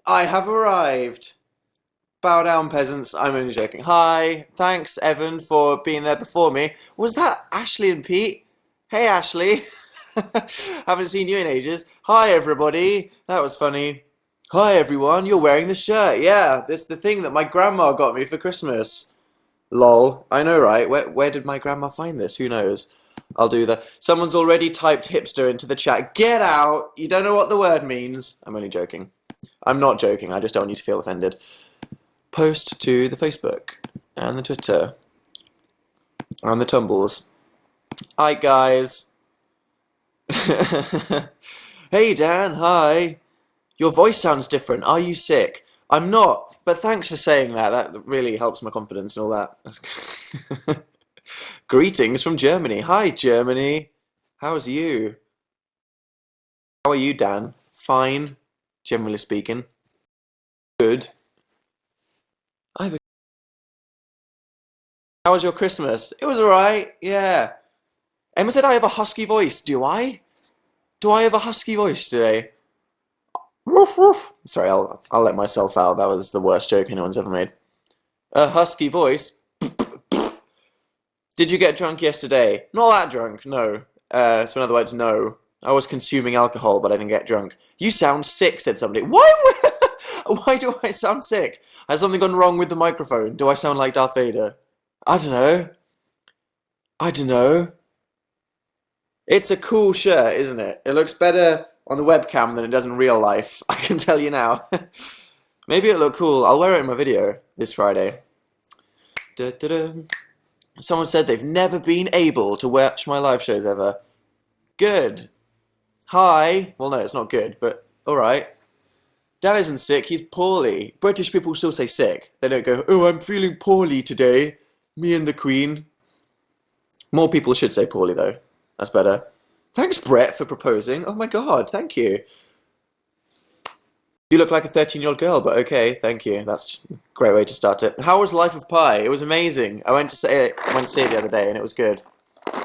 I have arrived. Bow down, peasants. I'm only joking. Hi. Thanks, Evan, for being there before me. Was that Ashley and Pete? Hey, Ashley. Haven't seen you in ages. Hi, everybody. That was funny. Hi, everyone. You're wearing the shirt. Yeah, this is the thing that my grandma got me for Christmas. Lol. I know, right? Where did my grandma find this? Who knows? I'll do that. Someone's already typed hipster into the chat. Get out! You don't know what the word means. I'm only joking. I'm not joking. I just don't want you to feel offended. Post to the Facebook and the Twitter and the Tumbles. Hi, guys. Hey, Dan. Hi. Your voice sounds different. Are you sick? I'm not, but thanks for saying that. That really helps my confidence and all that. Greetings from Germany. Hi, Germany. How's you? How are you, Dan? Fine, generally speaking. Good. I. How was your Christmas? It was alright, yeah. Emma said I have a husky voice. Do I? Do I have a husky voice today? Woof woof. Sorry, I'll let myself out. That was the worst joke anyone's ever made. A husky voice? Did you get drunk yesterday? Not that drunk, no. So in other words, no. I was consuming alcohol, but I didn't get drunk. You sound sick, said somebody. Why do I sound sick? Has something gone wrong with the microphone? Do I sound like Darth Vader? I don't know. I don't know. It's a cool shirt, isn't it? It looks better on the webcam than it does in real life. I can tell you now. Maybe it'll look cool. I'll wear it in my video this Friday. Da, da, da. Someone said they've never been able to watch my live shows ever. Good. Hi. Well, no, it's not good, but alright. Dan isn't sick, he's poorly. British people still say sick. They don't go, oh, I'm feeling poorly today. Me and the Queen. More people should say poorly, though. That's better. Thanks, Brett, for proposing. Oh my god, thank you. You look like a 13-year-old girl, but okay, thank you. That's a great way to start it. How was Life of Pi? It was amazing. I went to see it the other day, and it was good.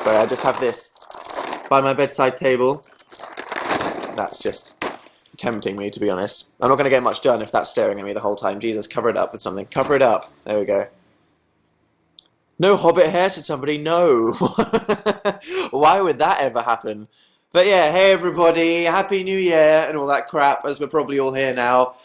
So I just have this by my bedside table. That's just tempting me, to be honest. I'm not going to get much done if that's staring at me the whole time. Jesus, cover it up with something. Cover it up. There we go. No hobbit hair, said somebody. No. Why would that ever happen? But yeah, hey everybody, Happy New Year and all that crap, as we're probably all here now.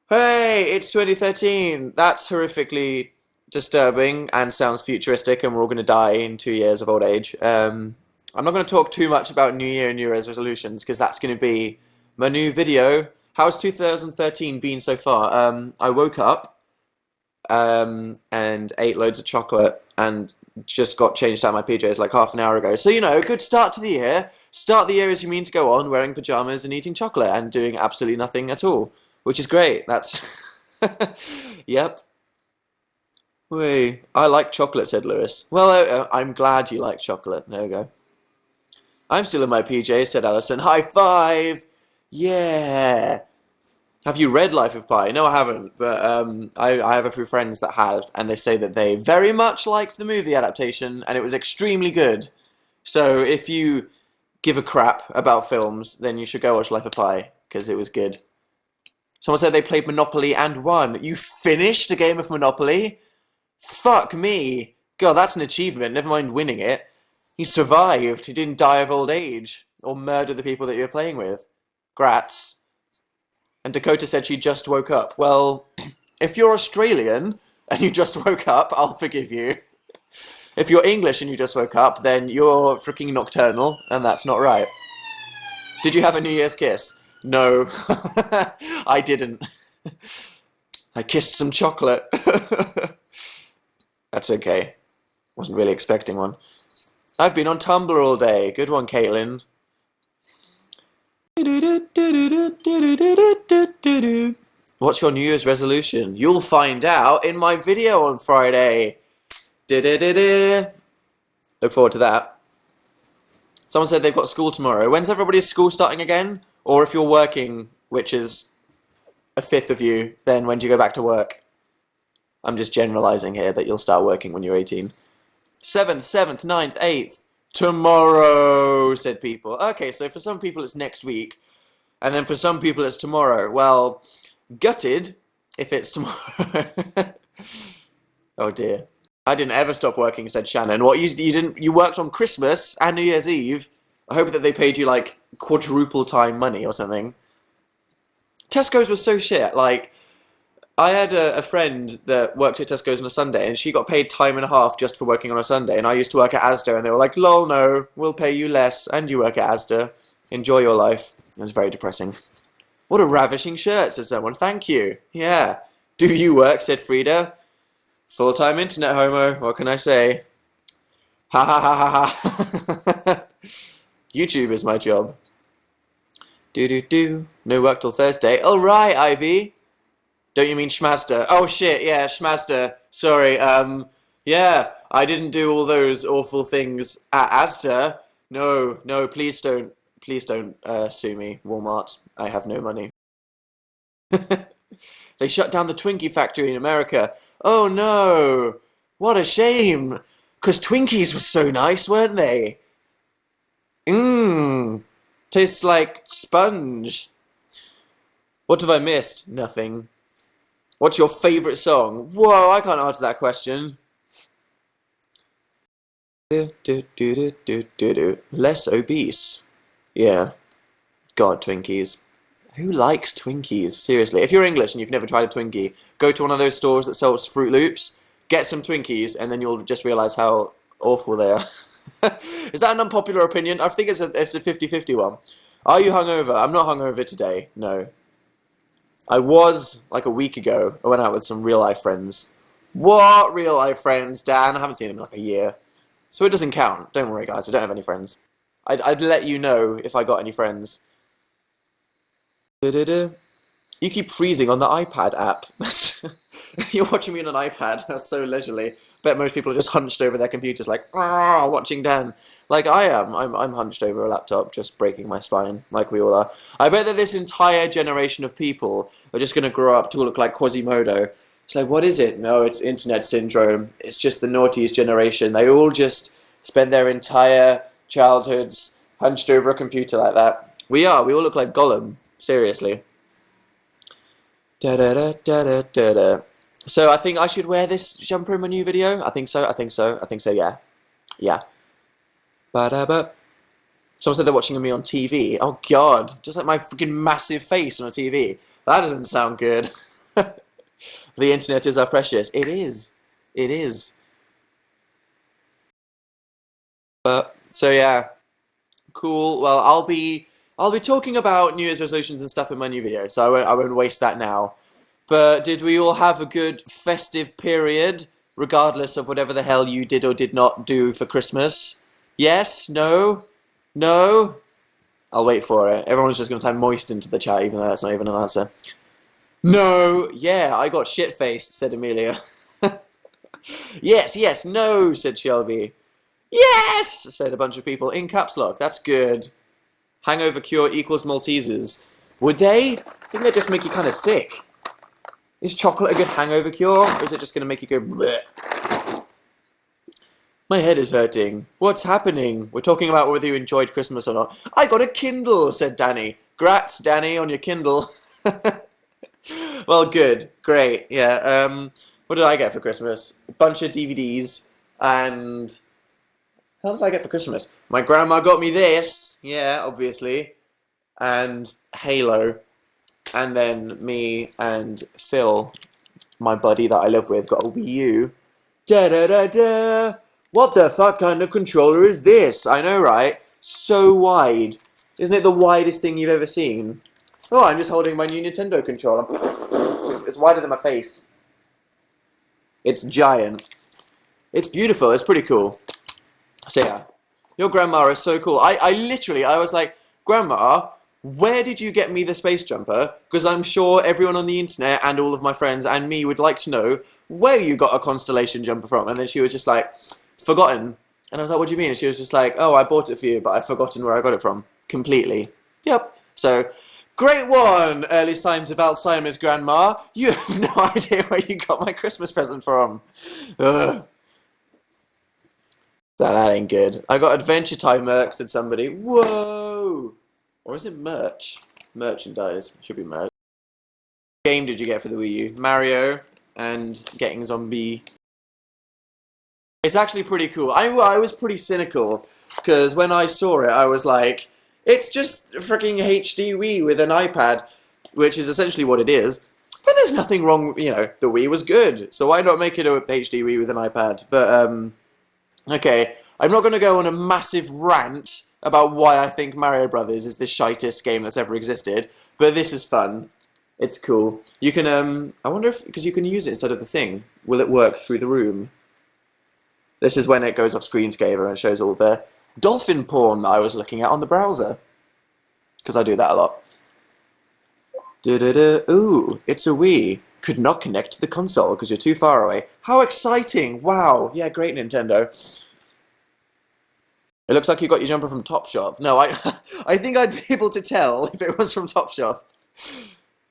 Hey, it's 2013. That's horrifically disturbing and sounds futuristic, and we're all going to die in 2 years of old age. I'm not going to talk too much about New Year and New Year's resolutions, because that's going to be my new video. How's 2013 been so far? I woke up and ate loads of chocolate and just got changed out of my PJs like half an hour ago. So, you know, good start to the year. Start the year as you mean to go on, wearing pajamas and eating chocolate and doing absolutely nothing at all, which is great. That's... Yep. Wait, I like chocolate, said Lewis. Well, I'm glad you like chocolate. There we go. I'm still in my PJs, said Alison. High five! Yeah! Have you read Life of Pi? No, I haven't, but I have a few friends that had, and they say that they very much liked the movie adaptation, and it was extremely good. So if you give a crap about films, then you should go watch Life of Pi, because it was good. Someone said they played Monopoly and won. You finished a game of Monopoly? Fuck me. God, that's an achievement, never mind winning it. He survived. He didn't die of old age, or murder the people that you're playing with. Grats. And Dakota said she just woke up. Well, if you're Australian and you just woke up, I'll forgive you. If you're English and you just woke up, then you're freaking nocturnal, and that's not right. Did you have a New Year's kiss? No, I didn't. I kissed some chocolate. That's okay. Wasn't really expecting one. I've been on Tumblr all day. Good one, Caitlin. What's your New Year's resolution? You'll find out in my video on Friday. Look forward to that. Someone said they've got school tomorrow. When's everybody's school starting again? Or if you're working, which is a fifth of you, then when do you go back to work? I'm just generalizing here that you'll start working when you're 18. 7th, 9th, 8th. Tomorrow, said people. Okay, so for some people it's next week, and then for some people it's tomorrow. Well, Gutted if it's tomorrow. Oh dear. I didn't ever stop working, said Shannon. What, you didn't, you worked on Christmas and New Year's Eve? I hope that they paid you like quadruple time money or something. Tesco's was so shit. Like, I had a friend that worked at Tesco's on a Sunday, and she got paid time and a half just for working on a Sunday. And I used to work at Asda, and they were like, "Lol, no, we'll pay you less, and you work at Asda. Enjoy your life." It was very depressing. What a ravishing shirt, said someone. Thank you. Yeah. Do you work, said Frida. Full-time internet homo, what can I say? Ha ha ha ha ha. YouTube is my job. Do. No work till Thursday. All right, Ivy. Don't you mean Schmazda? Oh shit, yeah, Schmazda. Sorry, yeah, I didn't do all those awful things at Asda. No, please don't sue me, Walmart. I have no money. They shut down the Twinkie factory in America. Oh no, what a shame. 'Cause Twinkies were so nice, weren't they? Tastes like sponge. What have I missed? Nothing. What's your favourite song? Whoa, I can't answer that question. Less obese. Yeah. God, Twinkies. Who likes Twinkies? Seriously. If you're English and you've never tried a Twinkie, go to one of those stores that sells Fruit Loops, get some Twinkies, and then you'll just realise how awful they are. Is that an unpopular opinion? I think it's a 50-50 one. Are you hungover? I'm not hungover today. No. I was, like a week ago. I went out with some real-life friends. What real-life friends, Dan? I haven't seen them in like a year. So it doesn't count. Don't worry, guys. I don't have any friends. I'd let you know if I got any friends. You keep freezing on the iPad app. You're watching me on an iPad. That's so leisurely. Bet most people are just hunched over their computers like, watching Dan. Like I am. I'm hunched over a laptop, just breaking my spine, like we all are. I bet that this entire generation of people are just going to grow up to look like Quasimodo. It's like, what is it? No, it's internet syndrome. It's just the naughtiest generation. They all just spend their entire childhoods hunched over a computer like that. We all look like Gollum. Seriously. Da-da-da-da-da-da. So I think I should wear this jumper in my new video. I think so. Yeah. Yeah. Ba-da-ba. Someone said they're watching me on TV. Oh God, just like my freaking massive face on a TV. That doesn't sound good. The internet is our precious. It is. It is. But so yeah, cool. Well, I'll be talking about New Year's resolutions and stuff in my new video, so I won't waste that now. But did we all have a good festive period, regardless of whatever the hell you did or did not do for Christmas? Yes? No? No? I'll wait for it. Everyone's just going to type moist into the chat, even though that's not even an answer. No! Yeah, I got shit-faced, said Amelia. Yes, no, said Shelby. Yes, said a bunch of people in caps lock. That's good. Hangover cure equals Maltesers. Would they? I think they just make you kind of sick. Is chocolate a good hangover cure, or is it just going to make you go bleh? My head is hurting. What's happening? We're talking about whether you enjoyed Christmas or not. I got a Kindle, said Danny. Grats, Danny, on your Kindle. Well, good. Great. Yeah. What did I get for Christmas? A bunch of DVDs and... How did I get for Christmas? My grandma got me this. Yeah, obviously. And Halo. And then me and Phil, my buddy that I live with, got a Wii U. Da-da-da-da! What the fuck kind of controller is this? I know, right? So wide. Isn't it the widest thing you've ever seen? Oh, I'm just holding my new Nintendo controller. It's wider than my face. It's giant. It's beautiful. It's pretty cool. So yeah, your grandma is so cool. I was like, Grandma, where did you get me the space jumper? Because I'm sure everyone on the internet and all of my friends and me would like to know where you got a Constellation jumper from. And then she was just like, forgotten. And I was like, what do you mean? And she was just like, oh, I bought it for you, but I've forgotten where I got it from. Completely. Yep. So, great one, early signs of Alzheimer's, Grandma. You have no idea where you got my Christmas present from. Ugh. That ain't good. I got Adventure Time merch, said somebody. Whoa! Or is it merch? Merchandise. It should be merch. game did you get for the Wii U? Mario and getting zombie. It's actually pretty cool. I was pretty cynical because when I saw it, I was like, it's just a freaking HD Wii with an iPad, which is essentially what it is. But there's nothing wrong, you know, the Wii was good, so why not make it a HD Wii with an iPad? But, okay, I'm not going to go on a massive rant about why I think Mario Brothers is the shitest game that's ever existed, but this is fun. It's cool. You can, I wonder if, because you can use it instead of the thing, will it work through the room? This is when it goes off screensaver and shows all the dolphin porn that I was looking at on the browser. Because I do that a lot. Ooh, it's a Wii. Could not connect to the console because you're too far away. How exciting! Wow. Yeah, great Nintendo. It looks like you got your jumper from Topshop. No, I think I'd be able to tell if it was from Topshop.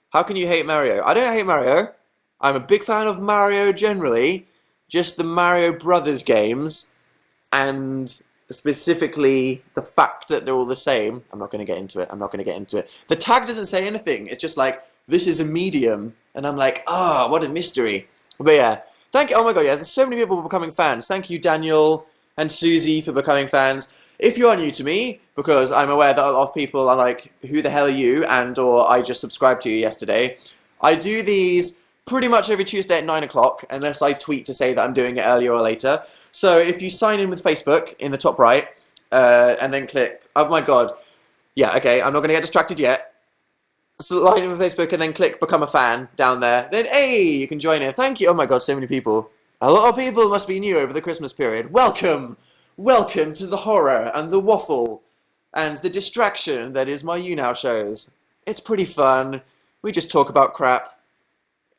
How can you hate Mario? I don't hate Mario. I'm a big fan of Mario generally. Just the Mario Brothers games. And specifically the fact that they're all the same. I'm not going to get into it. The tag doesn't say anything. It's just like, this is a medium. And I'm like, what a mystery. But yeah, thank you. Oh my god, yeah, there's so many people becoming fans. Thank you, Daniel and Susie, for becoming fans. If you are new to me, because I'm aware that a lot of people are like, who the hell are you? And or I just subscribed to you yesterday. I do these pretty much every Tuesday at 9 o'clock, unless I tweet to say that I'm doing it earlier or later. So if you sign in with Facebook in the top right, and then click, oh my god, yeah, okay, I'm not going to get distracted yet. Sign in with Facebook and then click become a fan down there. Then, hey, you can join in. Thank you. Oh my god, so many people. A lot of people must be new over the Christmas period. Welcome. Welcome to the horror and the waffle and the distraction that is my YouNow shows. It's pretty fun. We just talk about crap.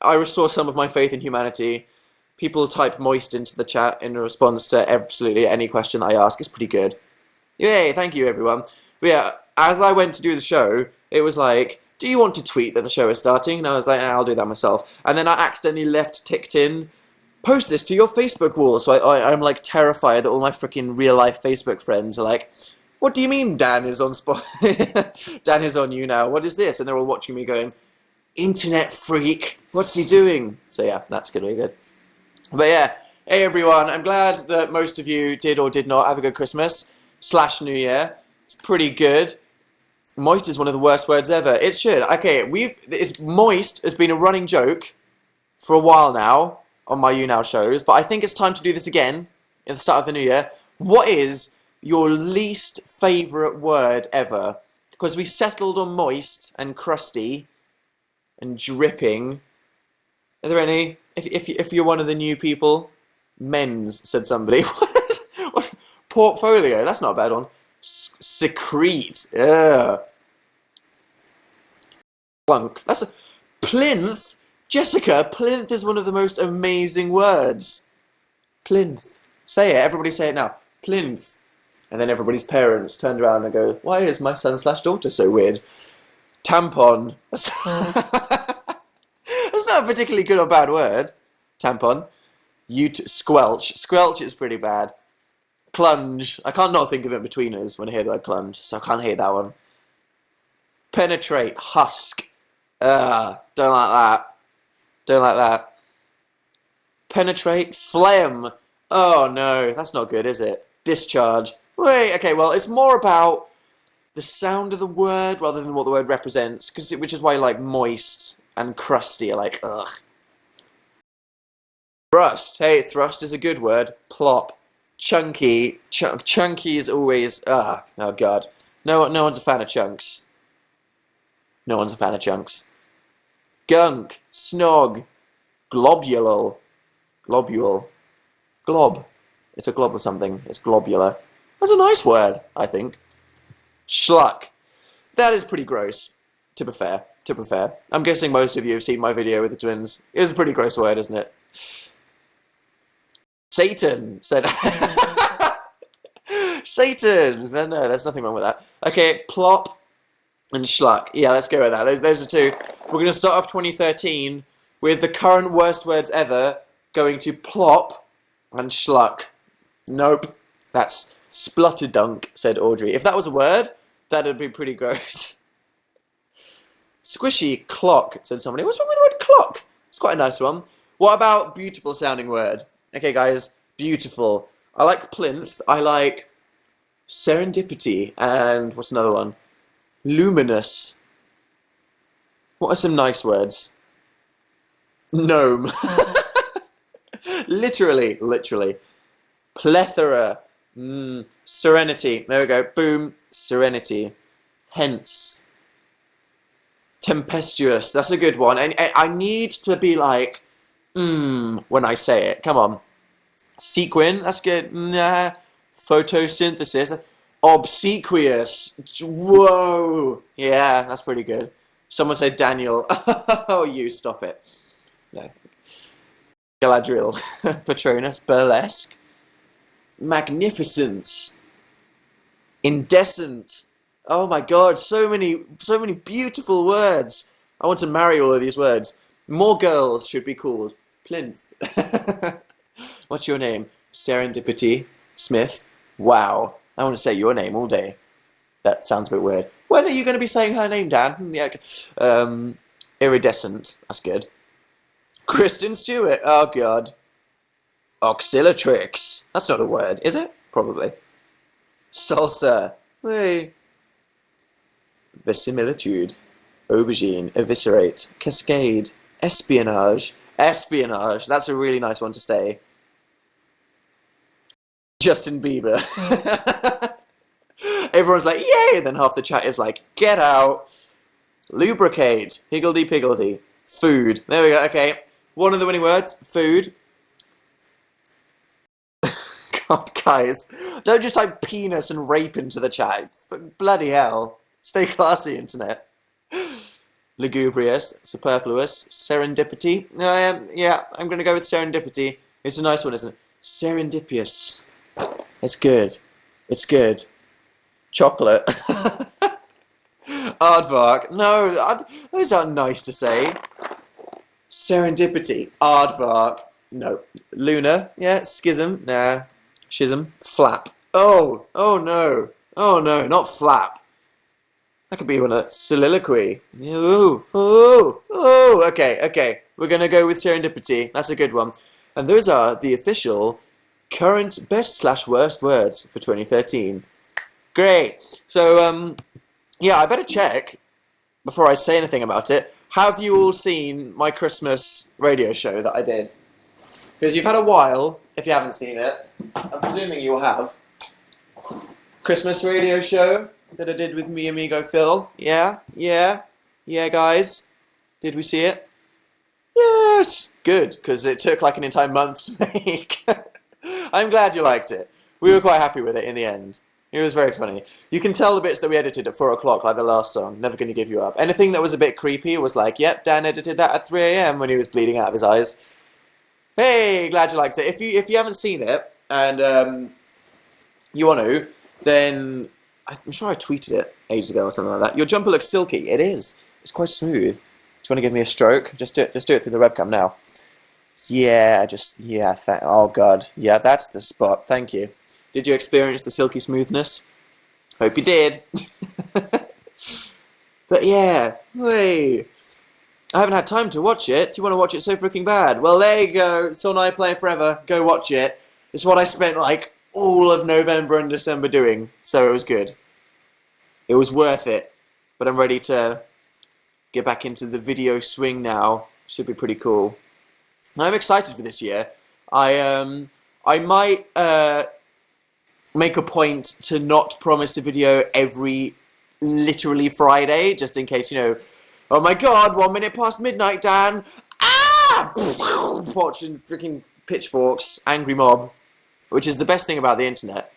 I restore some of my faith in humanity. People type moist into the chat in response to absolutely any question that I ask. It's pretty good. Yay, thank you everyone. But yeah, as I went to do the show, it was like, do you want to tweet that the show is starting? And I was like, I'll do that myself. And then I accidentally ticked in, post this to your Facebook wall. So I'm like terrified that all my freaking real life Facebook friends are like, what do you mean Dan is on Dan is on YouNow? What is this? And they're all watching me going, internet freak, what's he doing? So yeah, that's gonna be good. But yeah, hey everyone, I'm glad that most of you did or did not have a good Christmas / New Year. It's pretty good. Moist is one of the worst words ever. It should. Okay, moist has been a running joke for a while now on my YouNow shows, but I think it's time to do this again at the start of the new year. What is your least favourite word ever? Because we settled on moist and crusty and dripping. Are there any? If you're one of the new people, men's, said somebody. What? Portfolio, that's not a bad one. Secrete. Ugh. Plunk. That's a plinth. Jessica, plinth is one of the most amazing words. Plinth. Say it. Everybody say it now. Plinth. And then everybody's parents turned around and go, why is my son / daughter so weird? Tampon. That's not a particularly good or bad word. Tampon. Squelch. Squelch is pretty bad. Plunge. I can't not think of it between us when I hear the word plunge, so I can't hear that one. Penetrate. Husk. Don't like that. Don't like that. Penetrate. Phlegm. Oh no, that's not good, is it? Discharge. Wait, okay, well, it's more about the sound of the word rather than what the word represents, which is why like moist and crusty are like, ugh. Thrust. Hey, thrust is a good word. Plop. Chunky. Chunky is always, oh god. No one's a fan of chunks. No one's a fan of chunks. Gunk. Snog. Globule. Globule. Glob. It's a glob or something. It's globular. That's a nice word, I think. Schluck. That is pretty gross, to be fair. I'm guessing most of you have seen my video with the twins. It was a pretty gross word, isn't it? Satan, said... Satan! No, there's nothing wrong with that. Okay, plop and schluck. Yeah, let's go with that. Those are two. We're going to start off 2013 with the current worst words ever going to plop and schluck. Nope. That's splutterdunk, said Audrey. If that was a word, that'd be pretty gross. Squishy clock, said somebody. What's wrong with the word clock? It's quite a nice one. What about beautiful sounding word? Okay, guys, beautiful. I like plinth. I like serendipity. And what's another one? Luminous. What are some nice words? Gnome. Literally. Plethora. Serenity. There we go. Boom. Serenity. Hence. Tempestuous. That's a good one. And I need to be like, when I say it. Come on. Sequin. That's good. Nah. Photosynthesis. Obsequious. Whoa. Yeah, that's pretty good. Someone said Daniel. Oh, you stop it. No. Galadriel. Patronus. Burlesque. Magnificence. Indecent. Oh my god, so many beautiful words. I want to marry all of these words. More girls should be called Plinth. What's your name? Serendipity Smith. Wow. I want to say your name all day. That sounds a bit weird. When are you going to be saying her name, Dan? Yeah. Iridescent. That's good. Kristen Stewart. Oh god. Oscillatrix. That's not a word, is it? Probably. Salsa. Hey. Verisimilitude. Aubergine. Eviscerate. Cascade. Espionage. Espionage. That's a really nice one to say. Justin Bieber. Everyone's like, yay! And then half the chat is like, get out. Lubricate. Higgledy-piggledy. Food. There we go. Okay. One of the winning words. Food. God, guys. Don't just type penis and rape into the chat. Bloody hell. Stay classy, internet. Lugubrious. Superfluous. Serendipity. Yeah, I'm going to go with serendipity. It's a nice one, isn't it? Serendipitous. It's good. It's good. Chocolate. Aardvark. No, those aren't nice to say. Serendipity. Aardvark. No. Luna. Yeah. Schism. Nah. Schism. Flap. Oh no. Oh no, not flap. That could be one of soliloquy. Okay. We're going to go with serendipity. That's a good one. And those are the official current best/worst words for 2013. Great. So, yeah, I better check before I say anything about it. Have you all seen my Christmas radio show that I did? Because you've had a while, if you haven't seen it. I'm presuming you will have. Christmas radio show that I did with me amigo Phil. Yeah, guys. Did we see it? Yes. Good, because it took like an entire month to make. I'm glad you liked it. We were quite happy with it in the end. It was very funny. You can tell the bits that we edited at 4 o'clock, like the last song, Never Gonna Give You Up. Anything that was a bit creepy was like, yep, Dan edited that at 3 a.m. when he was bleeding out of his eyes. Hey, glad you liked it. If you haven't seen it, and you want to, then I'm sure I tweeted it ages ago or something like that. Your jumper looks silky. It is. It's quite smooth. Do you want to give me a stroke? Just do it through the webcam now. Yeah, oh god. Yeah, that's the spot. Thank you. Did you experience the silky smoothness? Hope you did. But yeah, hey. I haven't had time to watch it. You want to watch it so freaking bad? Well, there you go. It's on iPlayer forever. Go watch it. It's what I spent like all of November and December doing. So it was good. It was worth it. But I'm ready to get back into the video swing now. Should be pretty cool. I'm excited for this year. I might make a point to not promise a video every literally Friday, just in case, oh my god, 1 minute past midnight, Dan. Ah! Watching freaking pitchforks, angry mob, which is the best thing about the internet.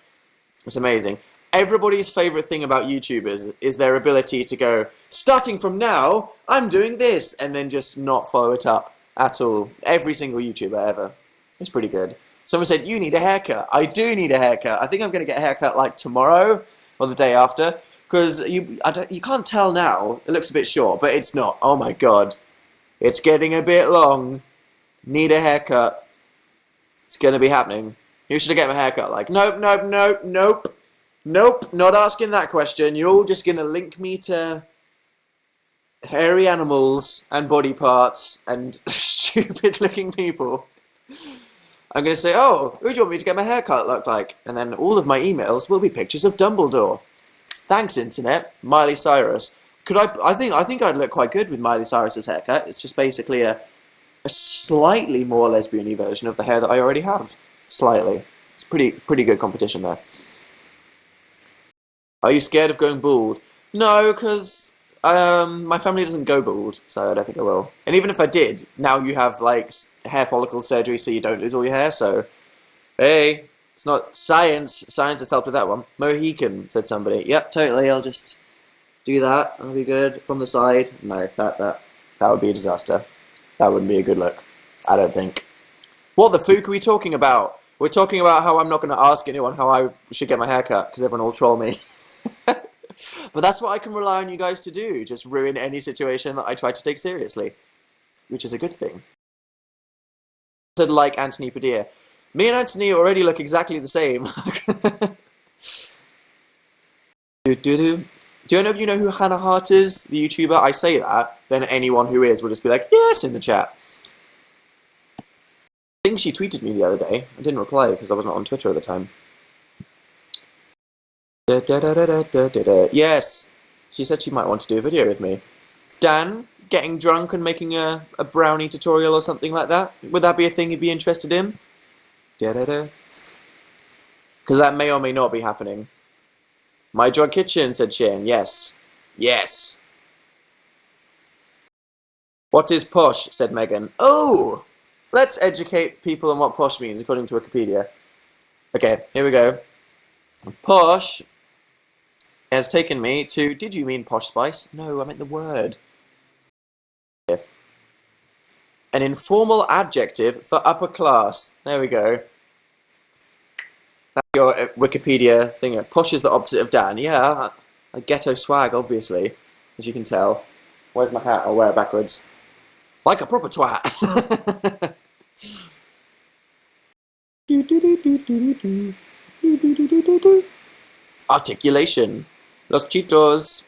It's amazing. Everybody's favourite thing about YouTubers is their ability to go, starting from now, I'm doing this, and then just not follow it up at all. Every single YouTuber ever. It's pretty good. Someone said, you need a haircut. I do need a haircut. I think I'm going to get a haircut like tomorrow or the day after. Because you can't tell now. It looks a bit short, but it's not. Oh my god. It's getting a bit long. Need a haircut. It's going to be happening. Who should I get my haircut like? Nope. Not asking that question. You're all just going to link me to hairy animals and body parts and stupid-looking people. I'm going to say, oh, who do you want me to get my haircut look like? And then all of my emails will be pictures of Dumbledore. Thanks, internet. Miley Cyrus. I think I'd look quite good with Miley Cyrus's haircut. It's just basically a slightly more lesbian-y version of the hair that I already have. Slightly. It's pretty good competition there. Are you scared of going bald? No, because my family doesn't go bald, so I don't think I will. And even if I did, now you have like hair follicle surgery so you don't lose all your hair, so hey, it's not science. Science has helped with that one. Mohican, said somebody. Yep, totally, I'll just do that. That'll be good. From the side. No, that would be a disaster. That wouldn't be a good look. I don't think. What the fuck are we talking about? We're talking about how I'm not going to ask anyone how I should get my hair cut, because everyone will troll me. But that's what I can rely on you guys to do. Just ruin any situation that I try to take seriously. Which is a good thing. I said like Anthony Padilla. Me and Anthony already look exactly the same. Do any of you know who Hannah Hart is, the YouTuber? I say that, then anyone who is will just be like, yes, in the chat. I think she tweeted me the other day. I didn't reply because I wasn't on Twitter at the time. Yes, she said she might want to do a video with me. Dan, getting drunk and making a brownie tutorial or something like that? Would that be a thing you'd be interested in? Because that may or may not be happening. My drug kitchen, said Shane. Yes. Yes. What is posh, said Megan. Oh! Let's educate people on what posh means according to Wikipedia. Okay, here we go. Posh has taken me to... Did you mean posh spice? No, I meant the word. An informal adjective for upper class. There we go. That's your Wikipedia thing. Posh is the opposite of Dan. Yeah, a ghetto swag, obviously, as you can tell. Where's my hat? I'll wear it backwards. Like a proper twat. Articulation. Los Chitos.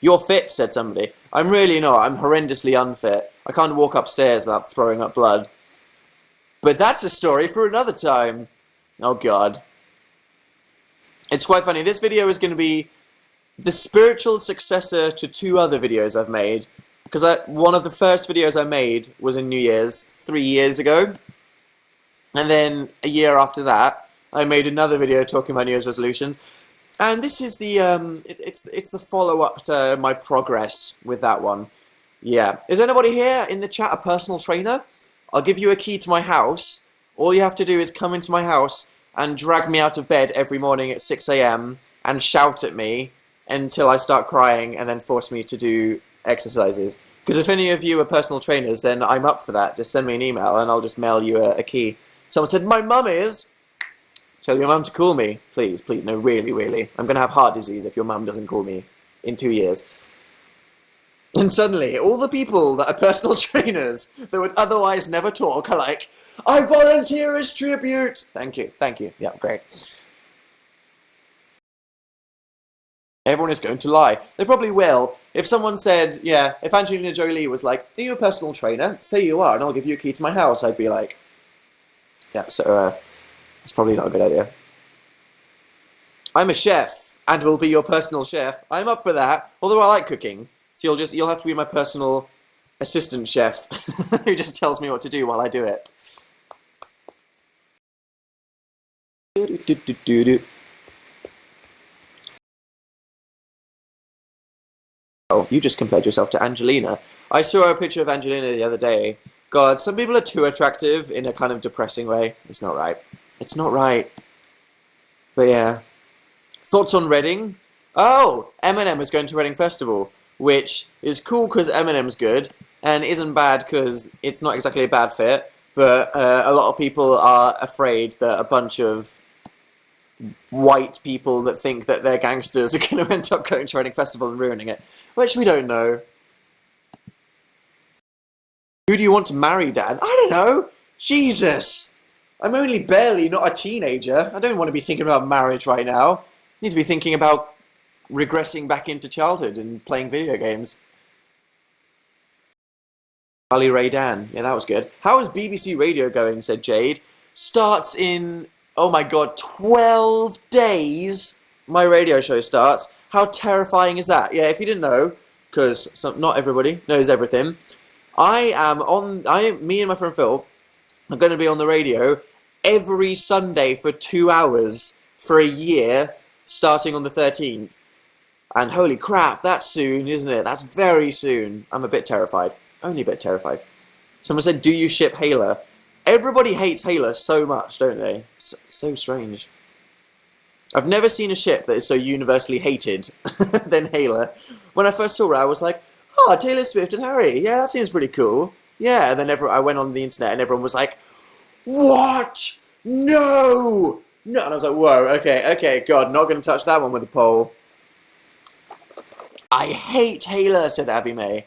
You're fit, said somebody. I'm really not. I'm horrendously unfit. I can't walk upstairs without throwing up blood. But that's a story for another time. Oh, God. It's quite funny. This video is going to be the spiritual successor to two other videos I've made. Because one of the first videos I made was in New Year's 3 years ago. And then a year after that, I made another video talking about New Year's resolutions. And this is the it's the follow-up to my progress with that one. Yeah. Is anybody here in the chat a personal trainer? I'll give you a key to my house. All you have to do is come into my house and drag me out of bed every morning at 6 AM and shout at me until I start crying and then force me to do exercises. Because if any of you are personal trainers, then I'm up for that. Just send me an email and I'll just mail you a key. Someone said, my mum is. Tell your mum to call me. Please, please. No, really, really. I'm going to have heart disease if your mum doesn't call me in 2 years. And suddenly, all the people that are personal trainers that would otherwise never talk are like, I volunteer as tribute. Thank you. Thank you. Yeah, great. Everyone is going to lie. They probably will. If someone said, yeah, if Angelina Jolie was like, are you a personal trainer? Say you are, and I'll give you a key to my house. I'd be like, yeah, so it's probably not a good idea. I'm a chef, and will be your personal chef. I'm up for that, although I like cooking. So you'll have to be my personal assistant chef, who just tells me what to do while I do it. Oh, you just compared yourself to Angelina. I saw a picture of Angelina the other day. God, some people are too attractive in a kind of depressing way. It's not right. It's not right. But yeah. Thoughts on Reading? Oh, Eminem is going to Reading Festival, which is cool because Eminem's good, and isn't bad because it's not exactly a bad fit, but a lot of people are afraid that a bunch of white people that think that they're gangsters are going to end up going to Reading Festival and ruining it, which we don't know. Who do you want to marry, Dan? I don't know. Jesus. I'm only barely not a teenager. I don't want to be thinking about marriage right now. I need to be thinking about regressing back into childhood and playing video games. Ali Ray Dan. Yeah, that was good. How is BBC Radio going, said Jade. Starts in, oh my god, 12 days. My radio show starts. How terrifying is that? Yeah, if you didn't know, because not everybody knows everything, me and my friend Phil are going to be on the radio every Sunday for 2 hours for a year, starting on the 13th. And holy crap, that's soon, isn't it? That's very soon. I'm a bit terrified. Only a bit terrified. Someone said, do you ship Hayla? Everybody hates Hayla so much, don't they? It's so strange. I've never seen a ship that is so universally hated than Hayla. When I first saw her, I was like, oh, Taylor Swift and Harry. Yeah, that seems pretty cool. Yeah, and then I went on the internet and everyone was like, what? No! No, and I was like, whoa, okay, God, not going to touch that one with a pole. I hate Hayla, said Abby May.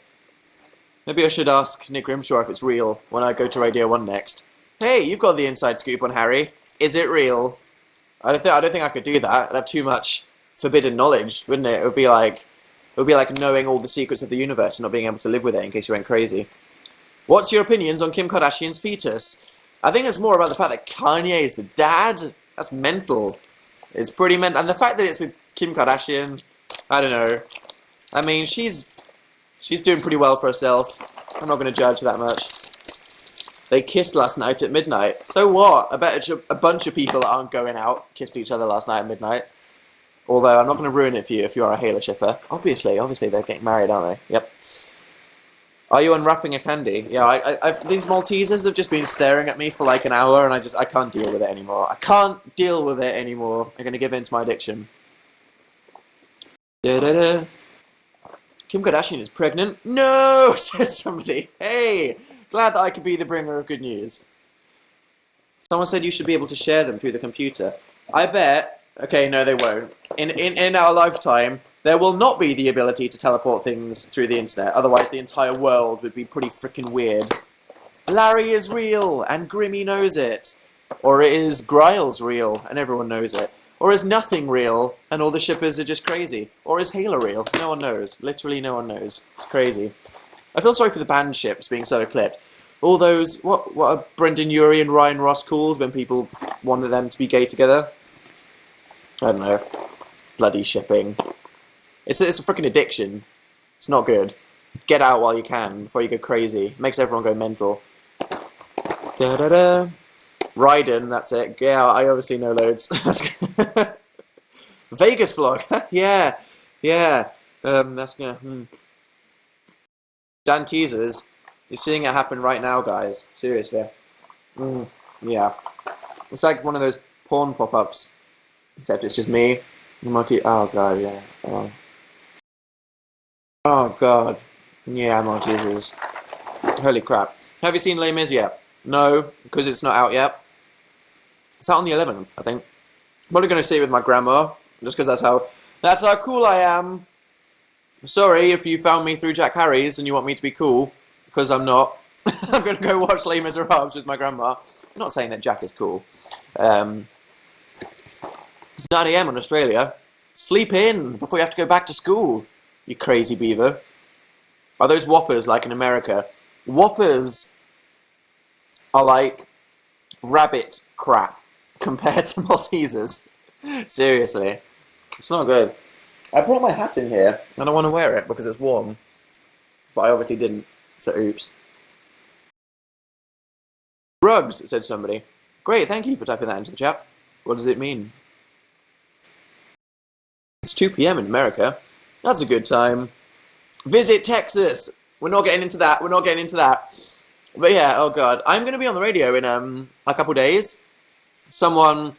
Maybe I should ask Nick Grimshaw if it's real when I go to Radio 1 next. Hey, you've got the inside scoop on Harry. Is it real? I don't think I could do that. I'd have too much forbidden knowledge, wouldn't it? It would be like knowing all the secrets of the universe and not being able to live with it in case you went crazy. What's your opinions on Kim Kardashian's fetus? I think it's more about the fact that Kanye is the dad. That's mental. It's pretty mental. And the fact that it's with Kim Kardashian, I don't know. I mean, she's doing pretty well for herself. I'm not going to judge that much. They kissed last night at midnight. So what? I bet a bunch of people that aren't going out kissed each other last night at midnight. Although I'm not going to ruin it for you if you're a Hayla shipper. Obviously they're getting married, aren't they? Yep. Are you unwrapping a candy? Yeah, these Maltesers have just been staring at me for like an hour, and I can't deal with it anymore. I can't deal with it anymore. I'm going to give in to my addiction. Da-da-da. Kim Kardashian is pregnant? No, said somebody. Hey, glad that I could be the bringer of good news. Someone said you should be able to share them through the computer. I bet. Okay, no, they won't. In our lifetime, there will not be the ability to teleport things through the internet. Otherwise, the entire world would be pretty freaking weird. Larry is real, and Grimmy knows it. Or is Griles real, and everyone knows it. Or is nothing real, and all the shippers are just crazy? Or is Hayla real? No one knows. Literally no one knows. It's crazy. I feel sorry for the band ships being so eclipsed. All those, what are Brendan Urie and Ryan Ross called when people wanted them to be gay together? I don't know. Bloody shipping. It's a freaking addiction. It's not good. Get out while you can before you go crazy. It makes everyone go mental. Da-da-da. Raiden, that's it. Yeah, I obviously know loads. Vegas vlog. yeah. That's gonna. Dan teasers. You're seeing it happen right now, guys. Seriously. Yeah. It's like one of those porn pop-ups. Except it's just me. Oh god, yeah. Oh god. Yeah, Maltesers. Holy crap. Have you seen Les Mis yet? No, because it's not out yet. It's out on the 11th, I think. I'm probably going to see it with my grandma, just because that's how cool I am. Sorry if you found me through Jack Harry's and you want me to be cool, because I'm not. I'm going to go watch Les Miserables with my grandma. I'm not saying that Jack is cool. It's 9 AM in Australia. Sleep in before you have to go back to school, you crazy beaver. Are those Whoppers like in America? Whoppers are like rabbit crap compared to Maltesers. Seriously. It's not good. I brought my hat in here and I want to wear it because it's warm. But I obviously didn't, so oops. Drugs, said somebody. Great, thank you for typing that into the chat. What does it mean? It's 2 PM in America. That's a good time. Visit Texas! We're not getting into that. But yeah, oh god. I'm going to be on the radio in a couple days. Someone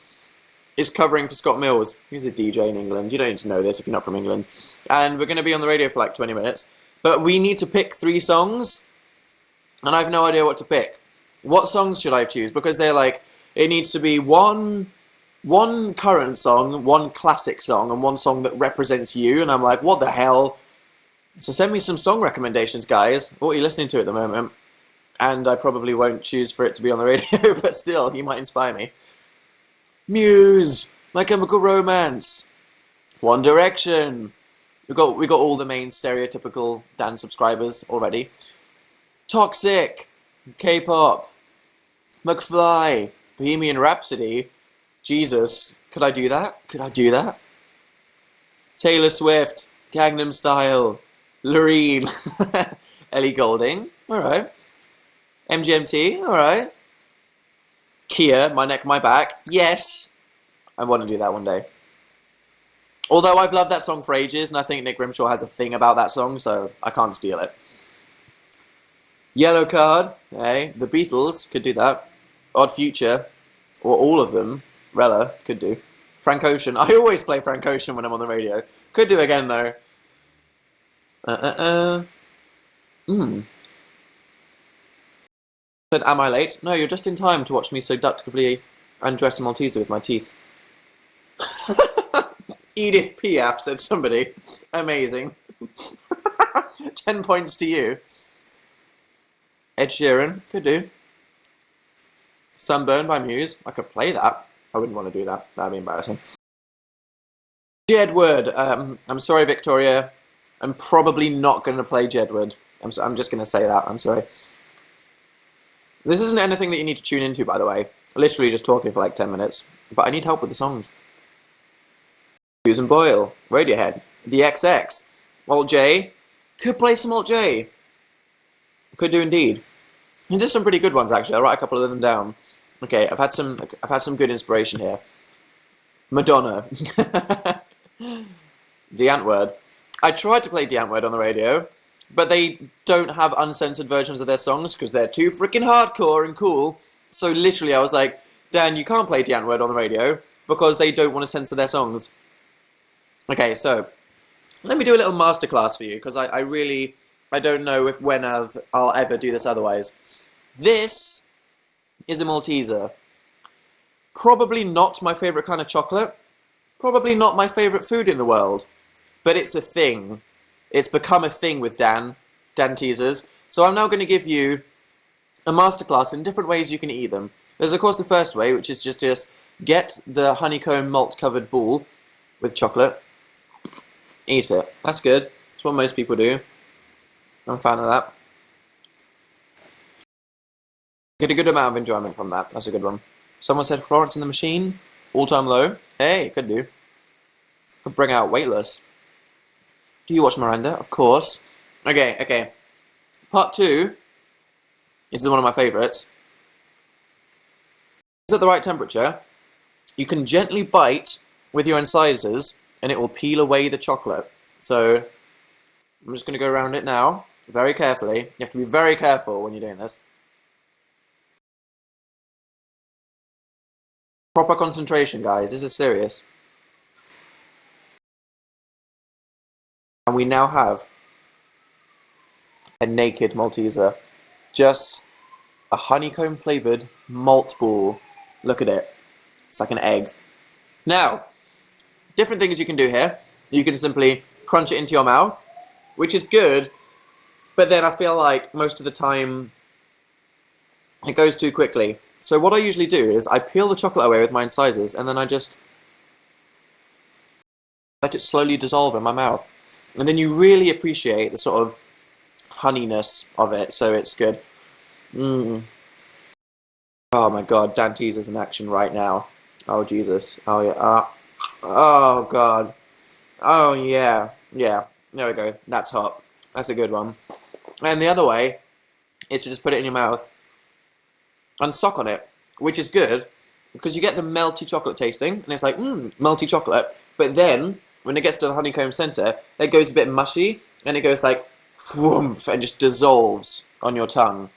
is covering for Scott Mills. He's a DJ in England. You don't need to know this if you're not from England. And we're going to be on the radio for like 20 minutes. But we need to pick 3 songs. And I have no idea what to pick. What songs should I choose? Because they're like, it needs to be one current song, one classic song, and one song that represents you. And I'm like, what the hell? So send me some song recommendations, guys. What are you listening to at the moment? And I probably won't choose for it to be on the radio, but still, you might inspire me. Muse, My Chemical Romance, One Direction. We got all the main stereotypical Dan subscribers already. Toxic, K-pop, McFly, Bohemian Rhapsody. Jesus, could I do that? Could I do that? Taylor Swift, Gangnam Style, Loreen, Ellie Goulding, alright. MGMT, alright. Kia, My Neck, My Back, yes. I want to do that one day. Although I've loved that song for ages, and I think Nick Grimshaw has a thing about that song, so I can't steal it. Yellow Card, hey, The Beatles could do that. Odd Future, or all of them, Rella could do. Frank Ocean, I always play Frank Ocean when I'm on the radio. Could do again though. Said, am I late? No, you're just in time to watch me seductively undress a Malteser with my teeth. Edith Piaf, said somebody. Amazing. 10 points to you. Ed Sheeran, could do. Sunburn by Muse, I could play that. I wouldn't want to do that, that'd be embarrassing. Jedward, I'm sorry Victoria, I'm probably not going to play Jedward. I'm just going to say that, I'm sorry. This isn't anything that you need to tune into, by the way. Literally just talking for like 10 minutes. But I need help with the songs. Susan Boyle, Radiohead, The XX, Alt J, could play some Alt J. Could do indeed. These are some pretty good ones actually. I'll write a couple of them down. Okay, I've had some good inspiration here. Madonna. The Antwoord. I tried to play The Antwoord on the radio, but they don't have uncensored versions of their songs because they're too freaking hardcore and cool. So literally I was like, Dan, you can't play The Antwoord on the radio because they don't want to censor their songs. Okay, so let me do a little masterclass for you because I don't know when I'll ever do this otherwise. This is a Malteser. Probably not my favourite kind of chocolate. Probably not my favourite food in the world. But it's a thing. It's become a thing with Dan Teasers. So I'm now going to give you a masterclass in different ways you can eat them. There's of course the first way, which is just get the honeycomb malt covered ball with chocolate. Eat it. That's good. That's what most people do. I'm a fan of that. Get a good amount of enjoyment from that. That's a good one. Someone said Florence and the Machine, all-time low. Hey, could do. Could bring out Weightless. Do you watch Miranda? Of course. Okay. Part 2 is one of my favourites. It's at the right temperature. You can gently bite with your incisors and it will peel away the chocolate. So I'm just going to go around it now, very carefully. You have to be very careful when you're doing this. Proper concentration, guys. This is serious. And we now have a naked Malteser. Just a honeycomb flavoured malt ball. Look at it. It's like an egg. Now, different things you can do here. You can simply crunch it into your mouth, which is good, but then I feel like most of the time it goes too quickly. So what I usually do is I peel the chocolate away with my incisors and then I just let it slowly dissolve in my mouth. And then you really appreciate the sort of honeyness of it, so it's good. Oh my god, Dan Teaser's in action right now. Oh Jesus. Oh yeah. Oh god. Oh yeah. Yeah. There we go. That's hot. That's a good one. And the other way is to just put it in your mouth and suck on it, which is good because you get the melty chocolate tasting, and it's like, melty chocolate. But then, when it gets to the honeycomb center, it goes a bit mushy, and it goes like, whoomph, and just dissolves on your tongue.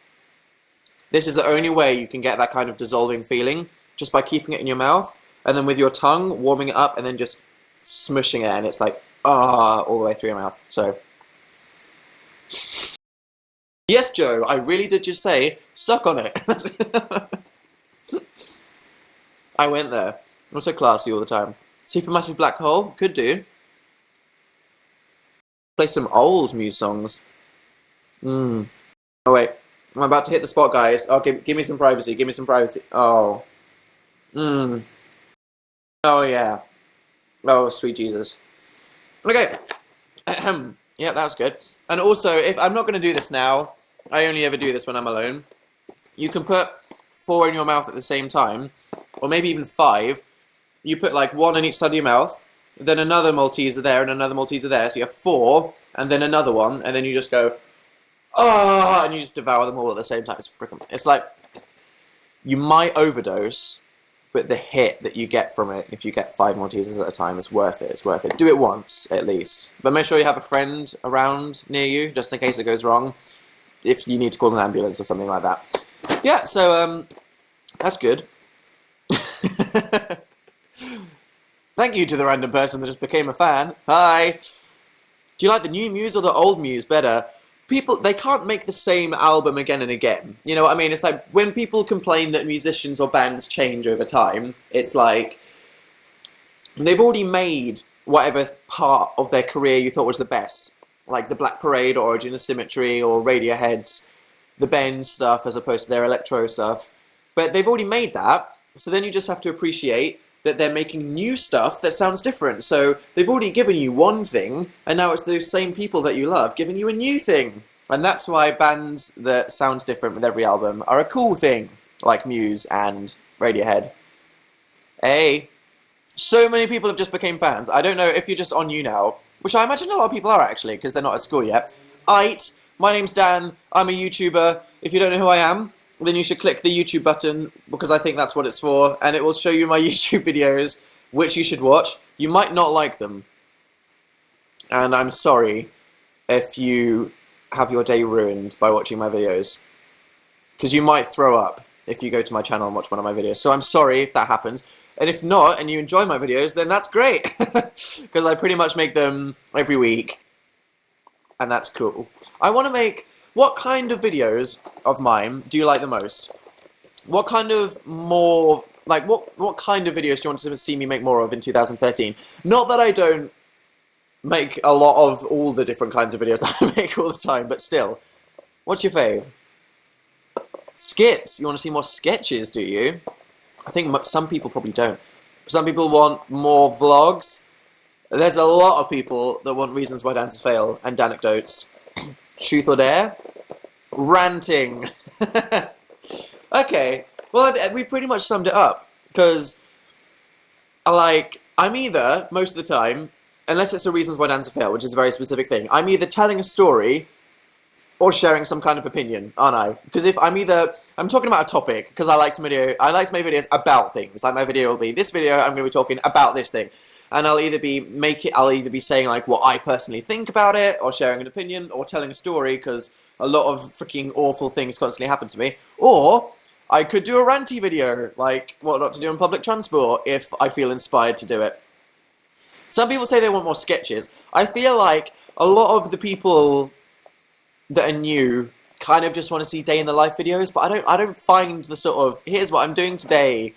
This is the only way you can get that kind of dissolving feeling, just by keeping it in your mouth, and then with your tongue, warming it up, and then just smushing it, and it's like, all the way through your mouth. So, yes, Joe, I really did just say, suck on it. I went there. I'm so classy all the time. Supermassive Black Hole, could do. Play some old Muse songs. Oh wait, I'm about to hit the spot, guys. Okay, give me some privacy, give me some privacy. Oh. Oh yeah. Oh, sweet Jesus. Okay. Yeah, that was good. And also, if I'm not going to do this now, I only ever do this when I'm alone. You can put 4 in your mouth at the same time, or maybe even 5. You put like 1 in each side of your mouth, then another Malteser there, and another Malteser there, so you have 4, and then another one, and then you just go, oh, and you just devour them all at the same time. It's like, you might overdose, but the hit that you get from it, if you get 5 Maltesers at a time, is worth it. It's worth it. Do it once, at least. But make sure you have a friend around near you, just in case it goes wrong, if you need to call an ambulance or something like that. Yeah, so, that's good. Thank you to the random person that just became a fan. Hi! Do you like the new Muse or the old Muse better? People, they can't make the same album again and again. You know what I mean? It's like, when people complain that musicians or bands change over time, it's like, they've already made whatever part of their career you thought was the best. Like the Black Parade, or Origin of Symmetry, or Radiohead's, the Bend stuff as opposed to their electro stuff. But they've already made that, so then you just have to appreciate that they're making new stuff that sounds different. So they've already given you one thing, and now it's those same people that you love giving you a new thing. And that's why bands that sound different with every album are a cool thing, like Muse and Radiohead. Hey, so many people have just become fans. I don't know if you're just on YouNow, which I imagine a lot of people are actually, because they're not at school yet. My name's Dan, I'm a YouTuber. If you don't know who I am, then you should click the YouTube button, because I think that's what it's for, and it will show you my YouTube videos, which you should watch. You might not like them, and I'm sorry if you have your day ruined by watching my videos, because you might throw up if you go to my channel and watch one of my videos, so I'm sorry if that happens. And if not, and you enjoy my videos, then that's great, because I pretty much make them every week, and that's cool. I want to make... What kind of videos of mine do you like the most? What kind of more... Like, what kind of videos do you want to see me make more of in 2013? Not that I don't make a lot of all the different kinds of videos that I make all the time, but still. What's your fave? Skits. You want to see more sketches, do you? I think some people probably don't. Some people want more vlogs. There's a lot of people that want reasons why dancers fail and anecdotes. Truth or dare? Ranting. Okay, well, we pretty much summed it up, because, like, I'm either, most of the time, unless it's a reasons why dancers fail, which is a very specific thing, I'm either telling a story or sharing some kind of opinion, aren't I? Because if I'm talking about a topic, because I like to make videos about things. Like, my video will be, this video, I'm going to be talking about this thing. And I'll either be saying, like, what I personally think about it, or sharing an opinion, or telling a story, because a lot of freaking awful things constantly happen to me. Or I could do a ranty video, like what not to do on public transport, if I feel inspired to do it. Some people say they want more sketches. I feel like a lot of the people that are new kind of just want to see day in the life videos, but I don't find the sort of, here's what I'm doing today,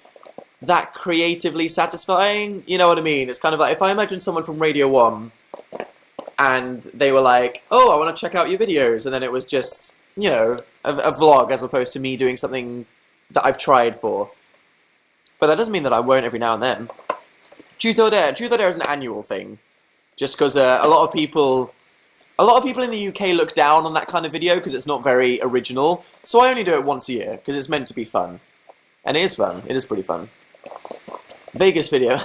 that creatively satisfying. You know what I mean? It's kind of like, if I imagine someone from Radio 1 and they were like, oh, I want to check out your videos, and then it was just, you know, a vlog as opposed to me doing something that I've tried for. But that doesn't mean that I won't every now and then. Truth or Dare. Truth or Dare is an annual thing. Just because a lot of people in the UK look down on that kind of video because it's not very original. So I only do it once a year because it's meant to be fun. And it is fun. It is pretty fun. Vegas video.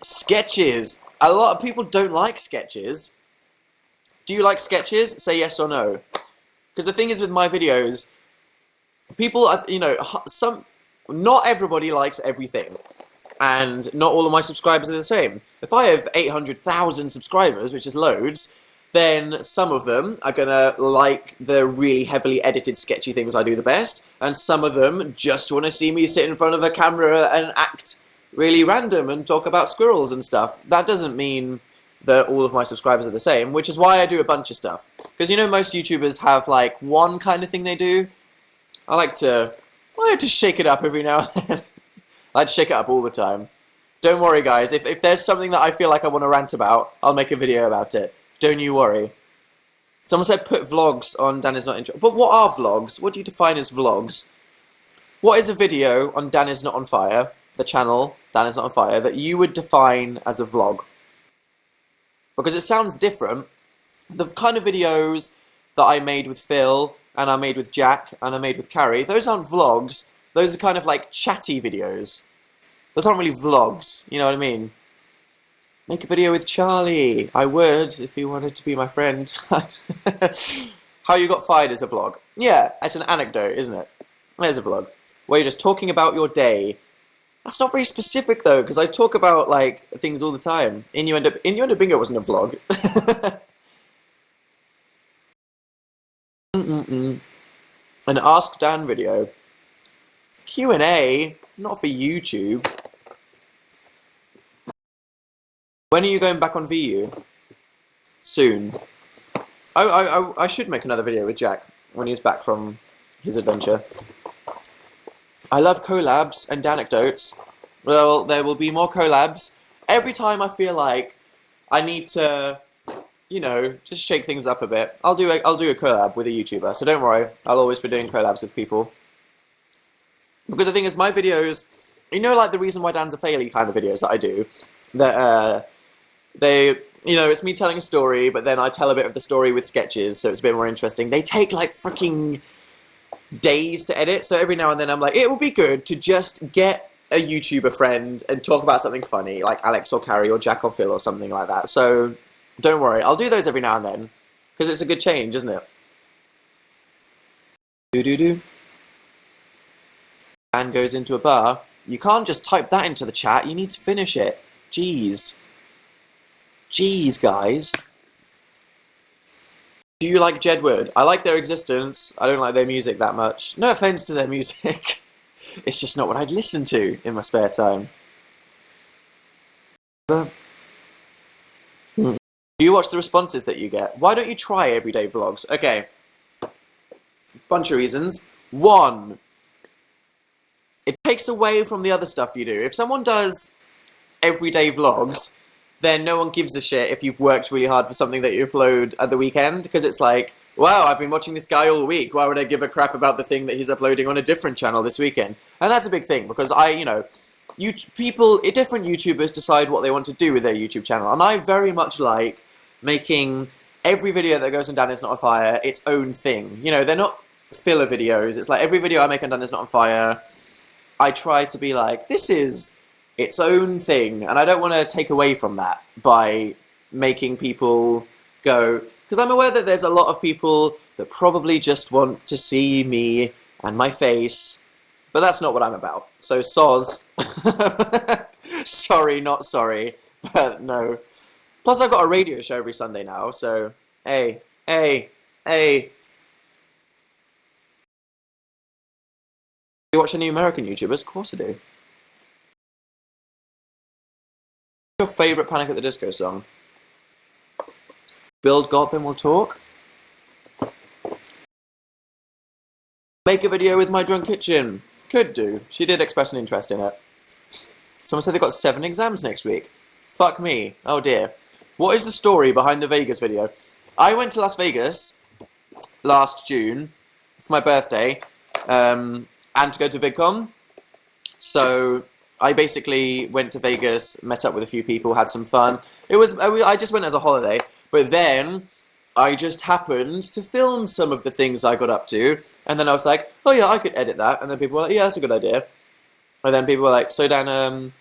Sketches. A lot of people don't like sketches. Do you like sketches? Say yes or no. Because the thing is with my videos, people are, you know, not everybody likes everything. And not all of my subscribers are the same. If I have 800,000 subscribers, which is loads, then some of them are going to like the really heavily edited, sketchy things I do the best, and some of them just want to see me sit in front of a camera and act really random and talk about squirrels and stuff. That doesn't mean that all of my subscribers are the same, which is why I do a bunch of stuff. Because, you know, most YouTubers have, like, one kind of thing they do. I like to shake it up every now and then. I like to shake it up all the time. Don't worry, guys. If there's something that I feel like I want to rant about, I'll make a video about it. Don't you worry. Someone said put vlogs on Dan Is Not Intro. But what are vlogs? What do you define as vlogs? What is a video on Dan Is Not On Fire, the channel Dan Is Not On Fire, that you would define as a vlog? Because it sounds different the kind of videos that I made with Phil, and I made with Jack, and I made with Carrie, those aren't vlogs. Those are kind of like chatty videos. Those aren't really vlogs, you know what I mean? Make a video with Charlie. I would, if he wanted to be my friend. How you got fired is a vlog. Yeah, it's an anecdote, isn't it? There's a vlog. Where you're just talking about your day. That's not very specific, though, because I talk about, like, things all the time. Innuendo Bingo wasn't a vlog. An Ask Dan video. Q&A, not for YouTube. When are you going back on VU? Soon. I should make another video with Jack when he's back from his adventure. I love collabs and anecdotes. Well, there will be more collabs. Every time I feel like I need to, you know, just shake things up a bit, I'll do a collab with a YouTuber. So don't worry, I'll always be doing collabs with people. Because the thing is, my videos, you know, like the Reason Why Dan's a Failure kind of videos that I do, that you know, it's me telling a story, but then I tell a bit of the story with sketches, so it's a bit more interesting. They take like freaking days to edit, so every now and then I'm like, it would be good to just get a YouTuber friend and talk about something funny, like Alex or Carrie or Jack or Phil or something like that. So don't worry, I'll do those every now and then, because it's a good change, isn't it? Do-do-do. And goes into a bar. You can't just type that into the chat, you need to finish it. Jeez. Jeez, guys. Do you like Jedward? I like their existence. I don't like their music that much. No offense to their music. It's just not what I'd listen to in my spare time. Do you watch the responses that you get? Why don't you try everyday vlogs? Okay. Bunch of reasons. One, it takes away from the other stuff you do. If someone does everyday vlogs, then no one gives a shit if you've worked really hard for something that you upload at the weekend, because it's like, wow, I've been watching this guy all week, why would I give a crap about the thing that he's uploading on a different channel this weekend? And that's a big thing, because different YouTubers decide what they want to do with their YouTube channel, and I very much like making every video that goes on Danisnotonfire its own thing. You know, they're not filler videos, it's like every video I make on Danisnotonfire, I try to be like, this is its own thing, and I don't want to take away from that by making people go, because I'm aware that there's a lot of people that probably just want to see me and my face, but that's not what I'm about. So soz. Sorry, not sorry, but no. Plus I've got a radio show every Sunday now, so hey. You watch any American YouTubers? Of course I do. Your favourite Panic at the Disco song? Build God Then We'll Talk? Make a video with my drunk kitchen? Could do. She did express an interest in it. Someone said they've got 7 exams next week. Fuck me. Oh dear. What is the story behind the Vegas video? I went to Las Vegas last June for my birthday and to go to VidCon. So I basically went to Vegas, met up with a few people, had some fun. I just went as a holiday, but then I just happened to film some of the things I got up to, and then I was like, oh yeah, I could edit that, and then people were like, yeah, that's a good idea. And then people were like, so Dan,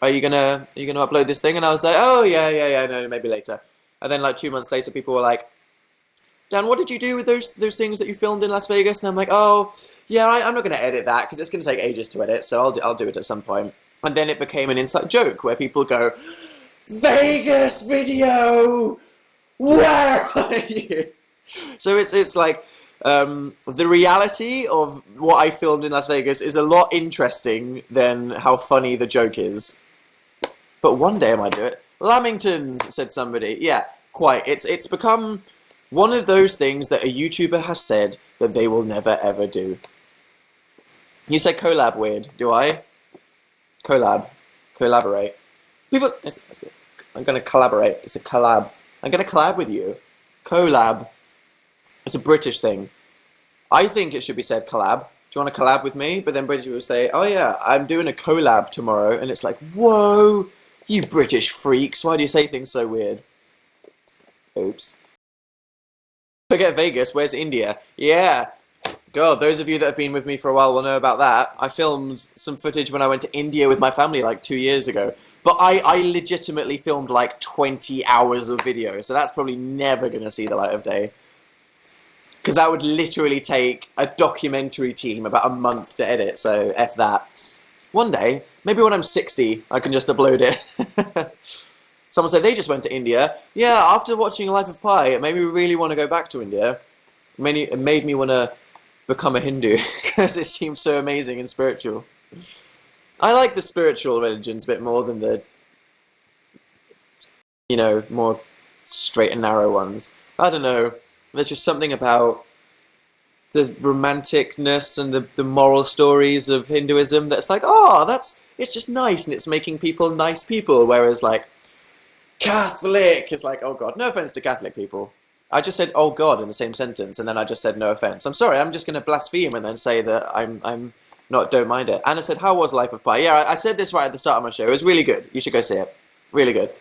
are you gonna upload this thing? And I was like, oh yeah, no, maybe later. And then like 2 months later, people were like, Dan, what did you do with those things that you filmed in Las Vegas? And I'm like, oh, yeah, I'm not going to edit that because it's going to take ages to edit, so I'll do it at some point. And then it became an inside joke where people go, Vegas video, where are you? So it's like the reality of what I filmed in Las Vegas is a lot interesting than how funny the joke is. But one day I might do it. Lamingtons, said somebody. Yeah, quite. It's become one of those things that a YouTuber has said that they will never ever do. You said collab weird, do I? Collaborate. People, I'm going to collaborate. It's a collab. I'm going to collab with you. Collab. It's a British thing. I think it should be said collab. Do you want to collab with me? But then British people say, oh yeah, I'm doing a collab tomorrow. And it's like, whoa, you British freaks. Why do you say things so weird? Oops. Forget Vegas, where's India? Yeah. God, those of you that have been with me for a while will know about that. I filmed some footage when I went to India with my family like 2 years ago. But I legitimately filmed like 20 hours of video, so that's probably never going to see the light of day. Because that would literally take a documentary team about a month to edit, so F that. One day, maybe when I'm 60, I can just upload it. Someone said they just went to India. Yeah, after watching Life of Pi, it made me really want to go back to India. It made me want to become a Hindu, because it seems so amazing and spiritual. I like the spiritual religions a bit more than the, more straight and narrow ones. I don't know. There's just something about the romanticness and the moral stories of Hinduism that's like, it's just nice and it's making people nice people. Whereas like Catholic is like, oh God, no offense to Catholic people. I just said, oh God, in the same sentence, and then I just said no offense. I'm sorry, I'm just going to blaspheme and then say that I'm don't mind it. Anna said, how was Life of Pi? Yeah, I said this right at the start of my show. It was really good. You should go see it. Really good.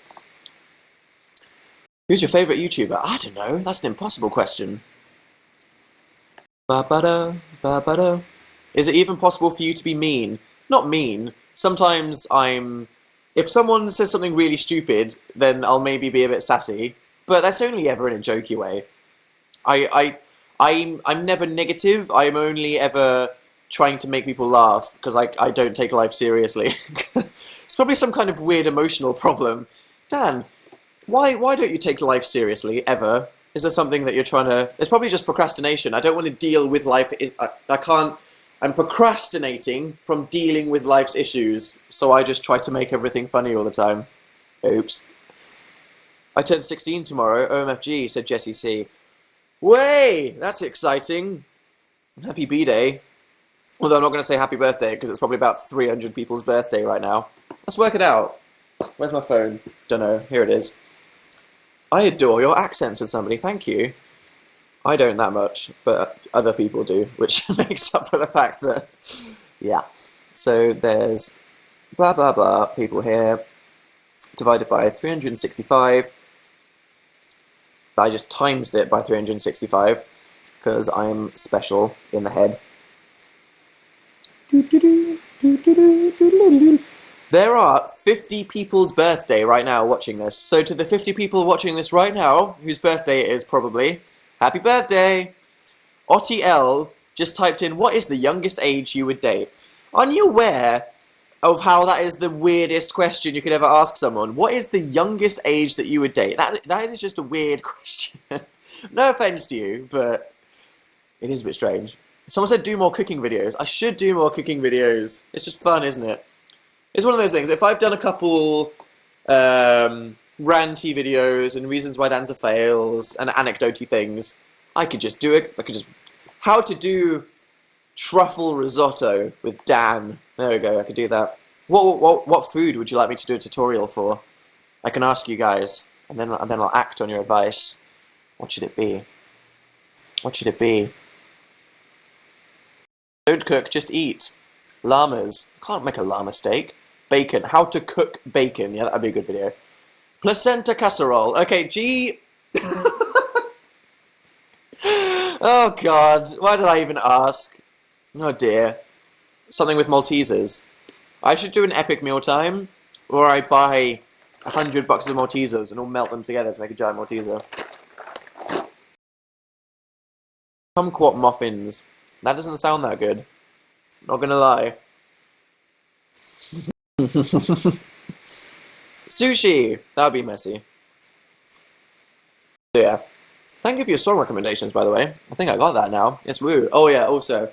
Who's your favourite YouTuber? I don't know. That's an impossible question. Ba-ba-da, ba-ba-da. Is it even possible for you to be mean? Not mean. Sometimes if someone says something really stupid, then I'll maybe be a bit sassy. But that's only ever in a jokey way. I'm never negative. I'm only ever trying to make people laugh, because I don't take life seriously. It's probably some kind of weird emotional problem. Dan, why don't you take life seriously, ever? Is there something that you're trying to... It's probably just procrastination. I don't want to deal with life... I can't... I'm procrastinating from dealing with life's issues, so I just try to make everything funny all the time. Oops. I turn 16 tomorrow, OMFG, said Jessie C. Way! That's exciting. Happy B-Day. Although I'm not going to say happy birthday, because it's probably about 300 people's birthday right now. Let's work it out. Where's my phone? Don't know. Here it is. I adore your accent, said somebody. Thank you. I don't that much, but other people do, which makes up for the fact that... Yeah. So there's blah, blah, blah people here, divided by 365. I just timesed it by 365, because I'm special in the head. There are 50 people's birthday right now watching this. So to the 50 people watching this right now, whose birthday it is probably, happy birthday! Otti L just typed in, what is the youngest age you would date? Aren't you aware of how that is the weirdest question you could ever ask someone? What is the youngest age that you would date? That is just a weird question. No offense to you, but it is a bit strange. Someone said do more cooking videos. I should do more cooking videos. It's just fun, isn't it? It's one of those things. If I've done a couple ranty videos and reasons why Dan's a fails and anecdote-y things, I could just do it. How to do truffle risotto with Dan. There we go. I could do that. What food would you like me to do a tutorial for? I can ask you guys, and then I'll act on your advice. What should it be? What should it be? Don't cook, just eat. Llamas. Can't make a llama steak. Bacon. How to cook bacon. Yeah, that'd be a good video. Placenta casserole. Okay, G... Oh God, why did I even ask? Oh dear. Something with Maltesers. I should do an epic mealtime, or I buy 100 bucks of Maltesers and all melt them together to make a giant Malteser. Kumquat muffins. That doesn't sound that good. Not gonna lie. Sushi! That would be messy. So yeah. Thank you for your song recommendations, by the way. I think I got that now. It's woo. Oh yeah, also.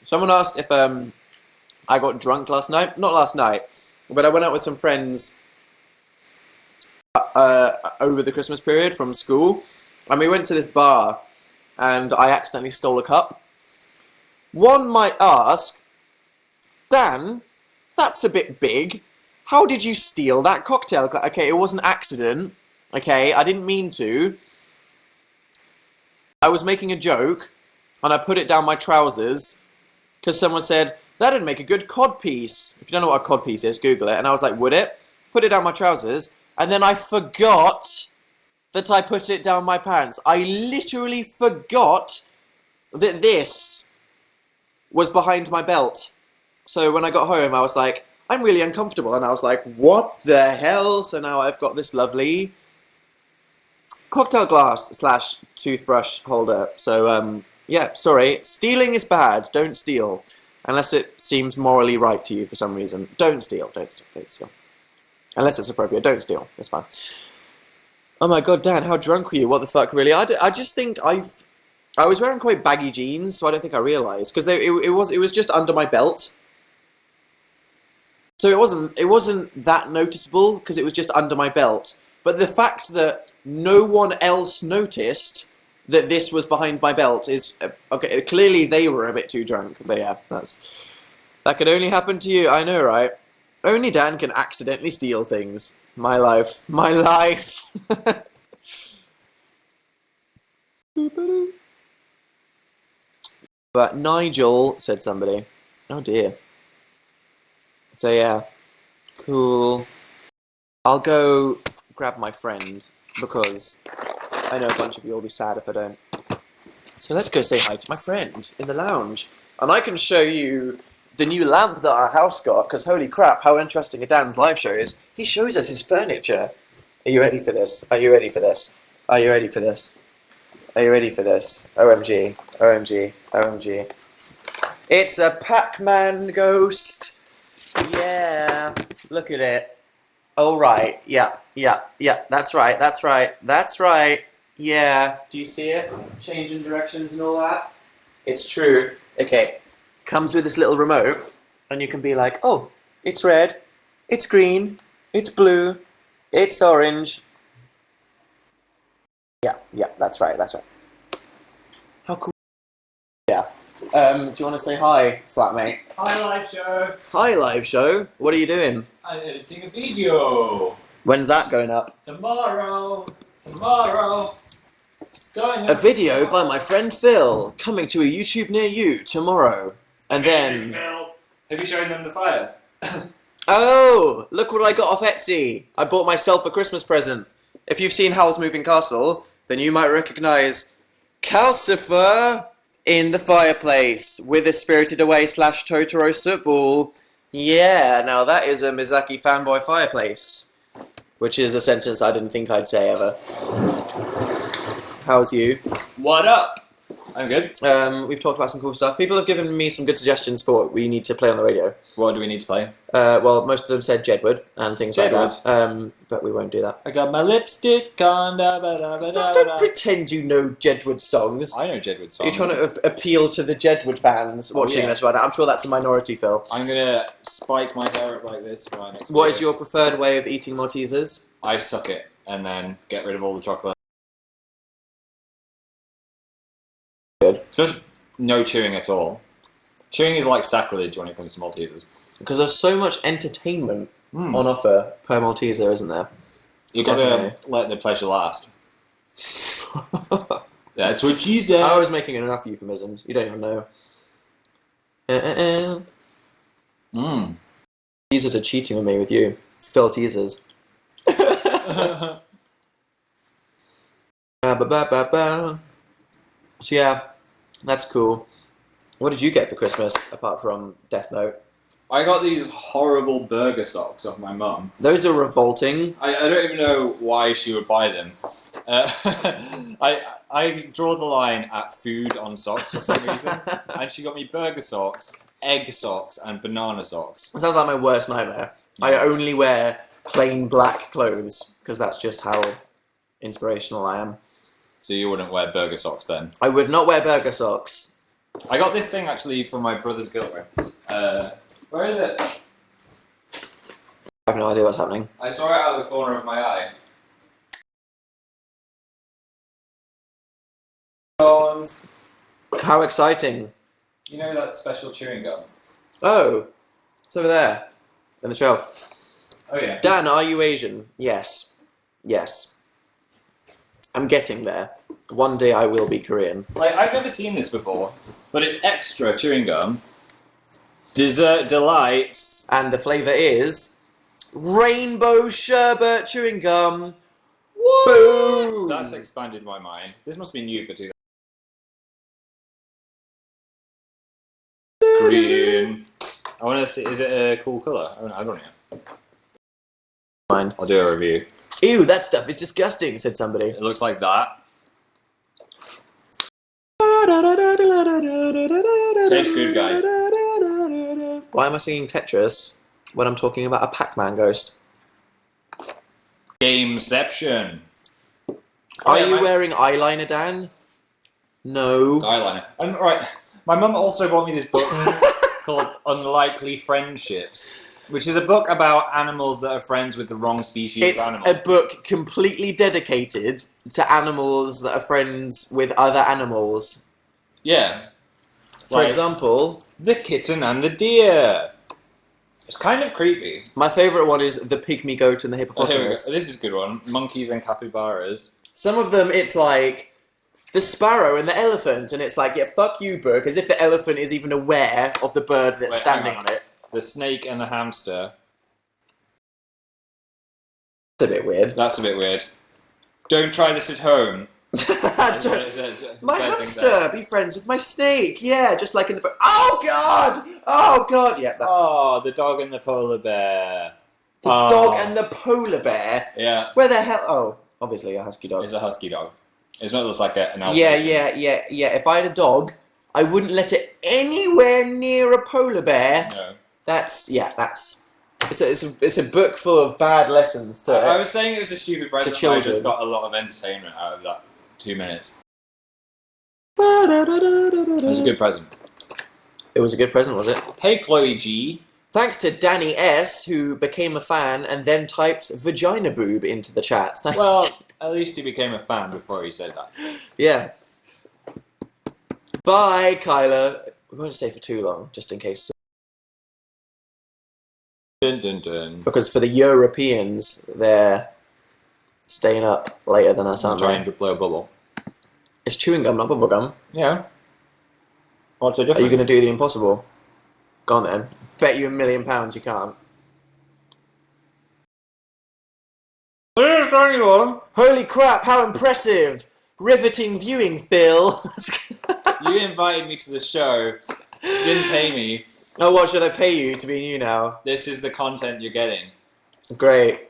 Someone asked if I got drunk last night. Not last night, but I went out with some friends over the Christmas period from school. And we went to this bar, and I accidentally stole a cup. One might ask, Dan, that's a bit big. How did you steal that cocktail? Okay, it was an accident. Okay, I didn't mean to. I was making a joke, and I put it down my trousers, because someone said, that'd make a good codpiece. If you don't know what a codpiece is, Google it. And I was like, would it? Put it down my trousers, and then I forgot that I put it down my pants. I literally forgot that this was behind my belt. So when I got home, I was like, I'm really uncomfortable. And I was like, what the hell? So now I've got this lovely cocktail glass / toothbrush holder. So, yeah, sorry. Stealing is bad. Don't steal. Unless it seems morally right to you for some reason. Don't steal. Don't steal. Don't steal. Unless it's appropriate. Don't steal. It's fine. Oh my god, Dan, how drunk were you? What the fuck, really? I just think I was wearing quite baggy jeans, so I don't think I realised. Because it was just under my belt. So it wasn't that noticeable, because it was just under my belt. But the fact that no one else noticed that this was behind my belt is... okay, clearly they were a bit too drunk. But yeah, that could only happen to you. I know, right? Only Dan can accidentally steal things. My life. My life. But Nigel, said somebody. Oh dear. So yeah. Cool. I'll go grab my friend, because I know a bunch of you will be sad if I don't. So let's go say hi to my friend in the lounge. And I can show you the new lamp that our house got, because holy crap, how interesting a Dan's live show is. He shows us his furniture. Are you ready for this? Are you ready for this? Are you ready for this? Are you ready for this? OMG, OMG, OMG. It's a Pac-Man ghost. Yeah, look at it. Oh, right, yeah, that's right, that's right, that's right. Yeah, do you see it? Changing directions and all that? It's true. Okay. Comes with this little remote, and you can be like, oh, it's red, it's green, it's blue, it's orange. Yeah, that's right, that's right. How cool. Yeah. Do you want to say hi, flatmate? Hi, live show. Hi, live show. What are you doing? I'm editing a video. When's that going up? Tomorrow. It's going up. A video by my friend Phil, coming to a YouTube near you tomorrow. And then... Phil, have you shown them the fire? Oh, look what I got off Etsy. I bought myself a Christmas present. If you've seen Howl's Moving Castle, then you might recognise Calcifer in the fireplace with a Spirited Away / Totoro soot ball. Yeah, now that is a Miyazaki fanboy fireplace. Which is a sentence I didn't think I'd say ever. How's you? What up? I'm good. We've talked about some cool stuff. People have given me some good suggestions for what we need to play on the radio. What do we need to play? Well, most of them said Jedward and things like Jedward. that. But we won't do that. I got my lipstick on. Don't pretend you know Jedward songs. I know Jedward songs. You're trying to appeal to the Jedward fans watching this right now. I'm sure that's a minority, Phil. I'm gonna spike my hair up like this for my next What video. is your preferred way of eating Maltesers? I suck it and then get rid of all the chocolate. Good. Just no chewing at all. Chewing is like sacrilege when it comes to Maltesers. Because there's so much entertainment on offer per Malteser, isn't there? You gotta let the pleasure last. That's what she said. I was making enough euphemisms. You don't even know. Teasers are cheating on me with you. Phil teasers. So yeah, that's cool. What did you get for Christmas, apart from Death Note? I got these horrible burger socks off my mum. Those are revolting. I don't even know why she would buy them. I draw the line at food on socks for some reason. And she got me burger socks, egg socks, and banana socks. It sounds like my worst nightmare. I only wear plain black clothes, because that's just how inspirational I am. So you wouldn't wear burger socks then? I would not wear burger socks. I got this thing actually from my brother's girlfriend. Where is it? I have no idea what's happening. I saw it out of the corner of my eye. How exciting. You know that special chewing gum? Oh, it's over there, on the shelf. Oh yeah. Dan, are you Asian? Yes. Yes. I'm getting there. One day I will be Korean. Like, I've never seen this before, but it's extra chewing gum. Dessert delights. And the flavour is rainbow sherbet chewing gum. Boom! That's expanded my mind. This must be new for 2000. Green. I want to see. Is it a cool color? I don't know. Mind. I'll do a review. Ew, that stuff is disgusting, said somebody. It looks like that. Tastes good, guys. Why am I singing Tetris when I'm talking about a Pac-Man ghost? Gameception. Are you wearing eyeliner, Dan? No. Eyeliner. Right. My mum also bought me this book called Unlikely Friendships, which is a book about animals that are friends with the wrong species It's of animal. a book completely dedicated to animals that are friends with other animals. Yeah. For example, the kitten and the deer. It's kind of creepy. my favourite one is the pygmy goat and the Oh, here we go. hippopotamus. This is a good one. Monkeys and capybaras. Some of them, it's like the sparrow and the elephant, and it's like, yeah, fuck you, book, as if the elephant is even aware of the bird that's Wait, standing hang on it. The snake and the hamster. That's a bit weird. That's a bit weird. Don't try this at home. My hamster, be friends with my snake. Yeah, just like in the book. Oh god! Oh god! Yeah, that's Oh, the dog and the polar bear. the dog and the polar bear. Yeah, Where the hell? Oh, obviously a husky dog. it's a husky dog. It's not just like an Yeah, albino. yeah. If I had a dog, I wouldn't let it anywhere near a polar bear. No. That's it's a book full of bad lessons to I was saying it was a stupid present. I children. just got a lot of entertainment out of that 2 minutes. It was a good present. It was a good present, was it? Hey, Chloe G. Thanks to Danny S, who became a fan and then typed vagina boob into the chat. Well, at least he became a fan before he said that. Yeah. Bye, Kyla. We won't stay for too long, just in case. Dun, dun, dun. Because for the Europeans, they're staying up later than us, I'm aren't trying they? to blow a bubble. It's chewing gum, not bubble gum. Yeah. What's the Are difference? you going to do the impossible? Go on then. Bet you £1 million you can't. Holy crap, how impressive! Riveting viewing, Phil. You invited me to the show. You didn't pay me. Oh, what should I pay you to be YouNow? This is the content you're getting. Great.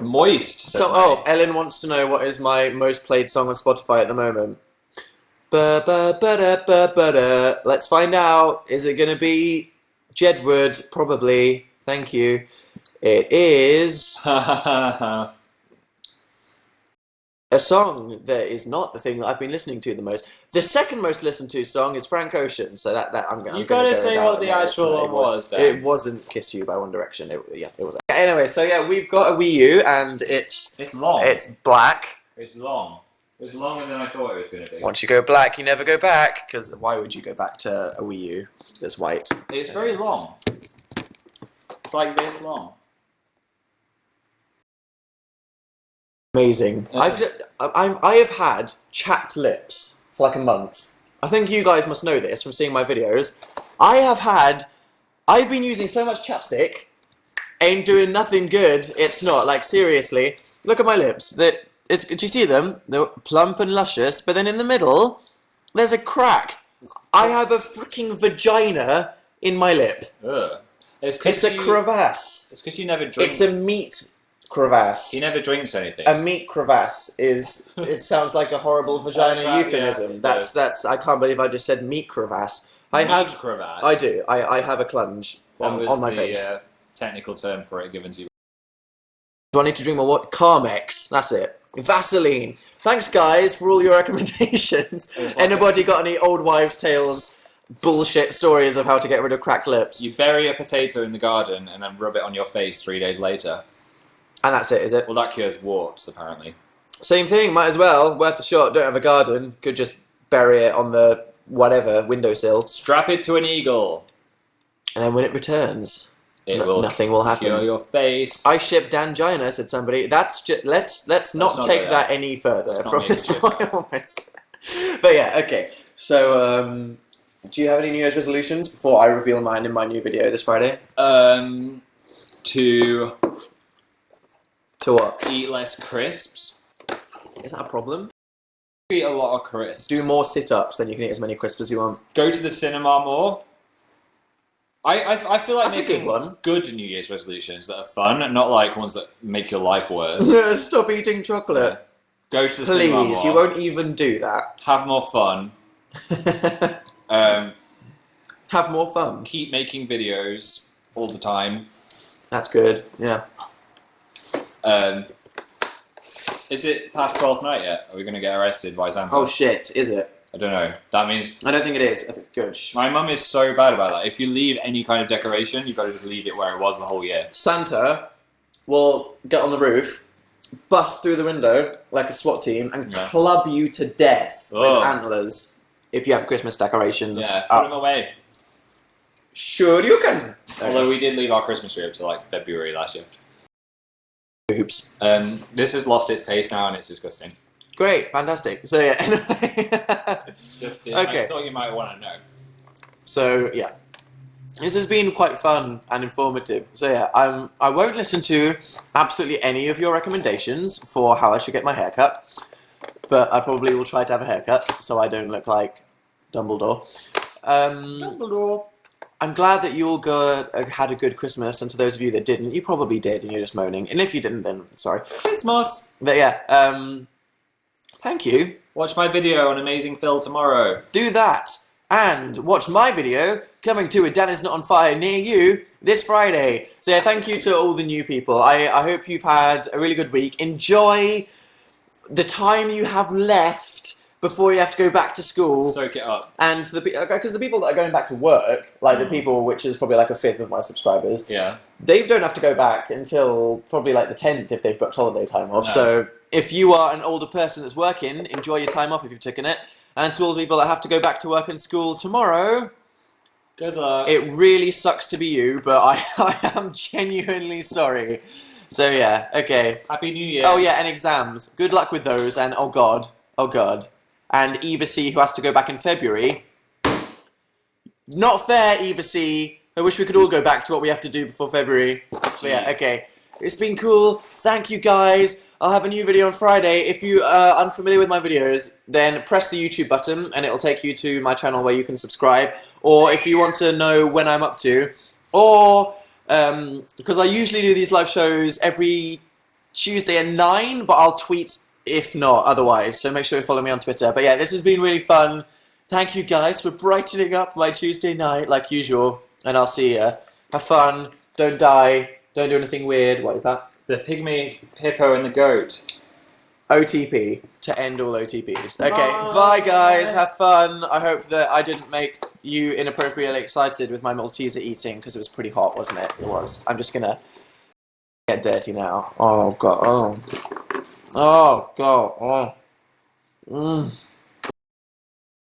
Moist. So, Ellen wants to know what is my most played song on Spotify at the moment. Ba-ba-ba-da-ba-ba-da. Let's find out. Is it going to be Jedward? Probably. Thank you. It is a song that is not the thing that I've been listening to the most. The second most listened to song is Frank Ocean. So that I'm going to You gotta say what the actual one was, Dan. It wasn't "Kiss You" by One Direction. It was. Anyway, so yeah, we've got a Wii U and it's long. It's black. It's long. It's longer than I thought it was going to be. Once you go black, you never go back. Because why would you go back to a Wii U that's white? It's very long. It's like this long. Amazing. Yeah. I have had chapped lips for like a month. I think you guys must know this from seeing my videos. I've been using so much chapstick, ain't doing nothing good. It's not, like, seriously. Look at my lips. Do you see them? They're plump and luscious, but then in the middle, there's a crack. I have a freaking vagina in my lip. Ugh. It's a crevasse. It's because you never drink. It's a meat crevasse. He never drinks anything. A meat crevasse is. It sounds like a horrible vagina That's right, euphemism. yeah, it that's. I can't believe I just said meat crevasse. I have. Crevasse. I do. I have a clunge That was on my the face. technical term for it given to you. Do I need to drink more what? Carmex. That's it. Vaseline. Thanks, guys, for all your recommendations. Anybody got any old wives' tales, bullshit stories of how to get rid of cracked lips? You bury a potato in the garden and then rub it on your face 3 days later. And that's it, is it? Well, that cures warts, apparently. Same thing. Might as well. Worth a shot. Don't have a garden. Could just bury it on the whatever windowsill. Strap it to an eagle. And then when it returns, nothing will happen. Cure your face. I ship Dangina, said somebody. That's just let's not take that any further from this point onwards. But yeah, okay. So, do you have any New Year's resolutions before I reveal mine in my new video this Friday? To what? eat less crisps. Is that a problem? Eat a lot of crisps. Do more sit-ups, then you can eat as many crisps as you want. Go to the cinema more. I feel like That's a making good one. good New Year's resolutions that are fun and not like ones that make your life worse. Stop eating chocolate. Go to the cinema more. Please, you won't even do that. Have more fun. Have more fun. Keep making videos all the time. That's good, yeah. Is it past 12th night yet? Are we going to get arrested by Santa? Oh shit, is it? I don't know. That means... I don't think it is. I think, good. My mum is so bad about that. If you leave any kind of decoration, you've got to just leave it where it was the whole year. Santa will get on the roof, bust through the window like a SWAT team, and club you to death with antlers if you have Christmas decorations. Yeah, put them away. Sure you can. Although we did leave our Christmas tree up to like February last year. Oops. This has lost its taste now and it's disgusting. Great, fantastic. So yeah, anyway. I thought you might want to know. So yeah, this has been quite fun and informative. So yeah, I won't listen to absolutely any of your recommendations for how I should get my hair cut, but I probably will try to have a haircut so I don't look like Dumbledore. Dumbledore. I'm glad that you all had a good Christmas, and to those of you that didn't, you probably did, and you're just moaning. And if you didn't, then sorry. Christmas. But yeah, thank you. Watch my video on Amazing Phil tomorrow. Do that, and watch my video coming to a Danisnotonfire near you this Friday. So yeah, thank you to all the new people. I hope you've had a really good week. Enjoy the time you have left before you have to go back to school. Soak it up. And because the people that are going back to work, like the people, which is probably like a fifth of my subscribers, they don't have to go back until probably like the 10th if they've booked holiday time off. No. So if you are an older person that's working, enjoy your time off if you've taken it. And to all the people that have to go back to work and school tomorrow, good luck. It really sucks to be you, but I am genuinely sorry. So yeah, okay. Happy New Year. Oh yeah, and exams. Good luck with those, and oh god. And Eva C, who has to go back in February. Not fair, Eva C. I wish we could all go back to what we have to do before February. But yeah, okay. It's been cool. Thank you, guys. I'll have a new video on Friday. If you are unfamiliar with my videos, then press the YouTube button, and it'll take you to my channel where you can subscribe. Or if you want to know when I'm up to, or because I usually do these live shows every Tuesday at 9, but I'll tweet if not otherwise, so make sure you follow me on Twitter. But yeah, this has been really fun. Thank you guys for brightening up my Tuesday night like usual, and I'll see ya. Have fun, don't die, don't do anything weird. What is that? The pygmy hippo and the goat. OTP, to end all OTPs. Okay, bye guys, have fun. I hope that I didn't make you inappropriately excited with my Malteser eating, because it was pretty hot, wasn't it? It was. I'm just gonna get dirty now. Oh god, oh god, oh.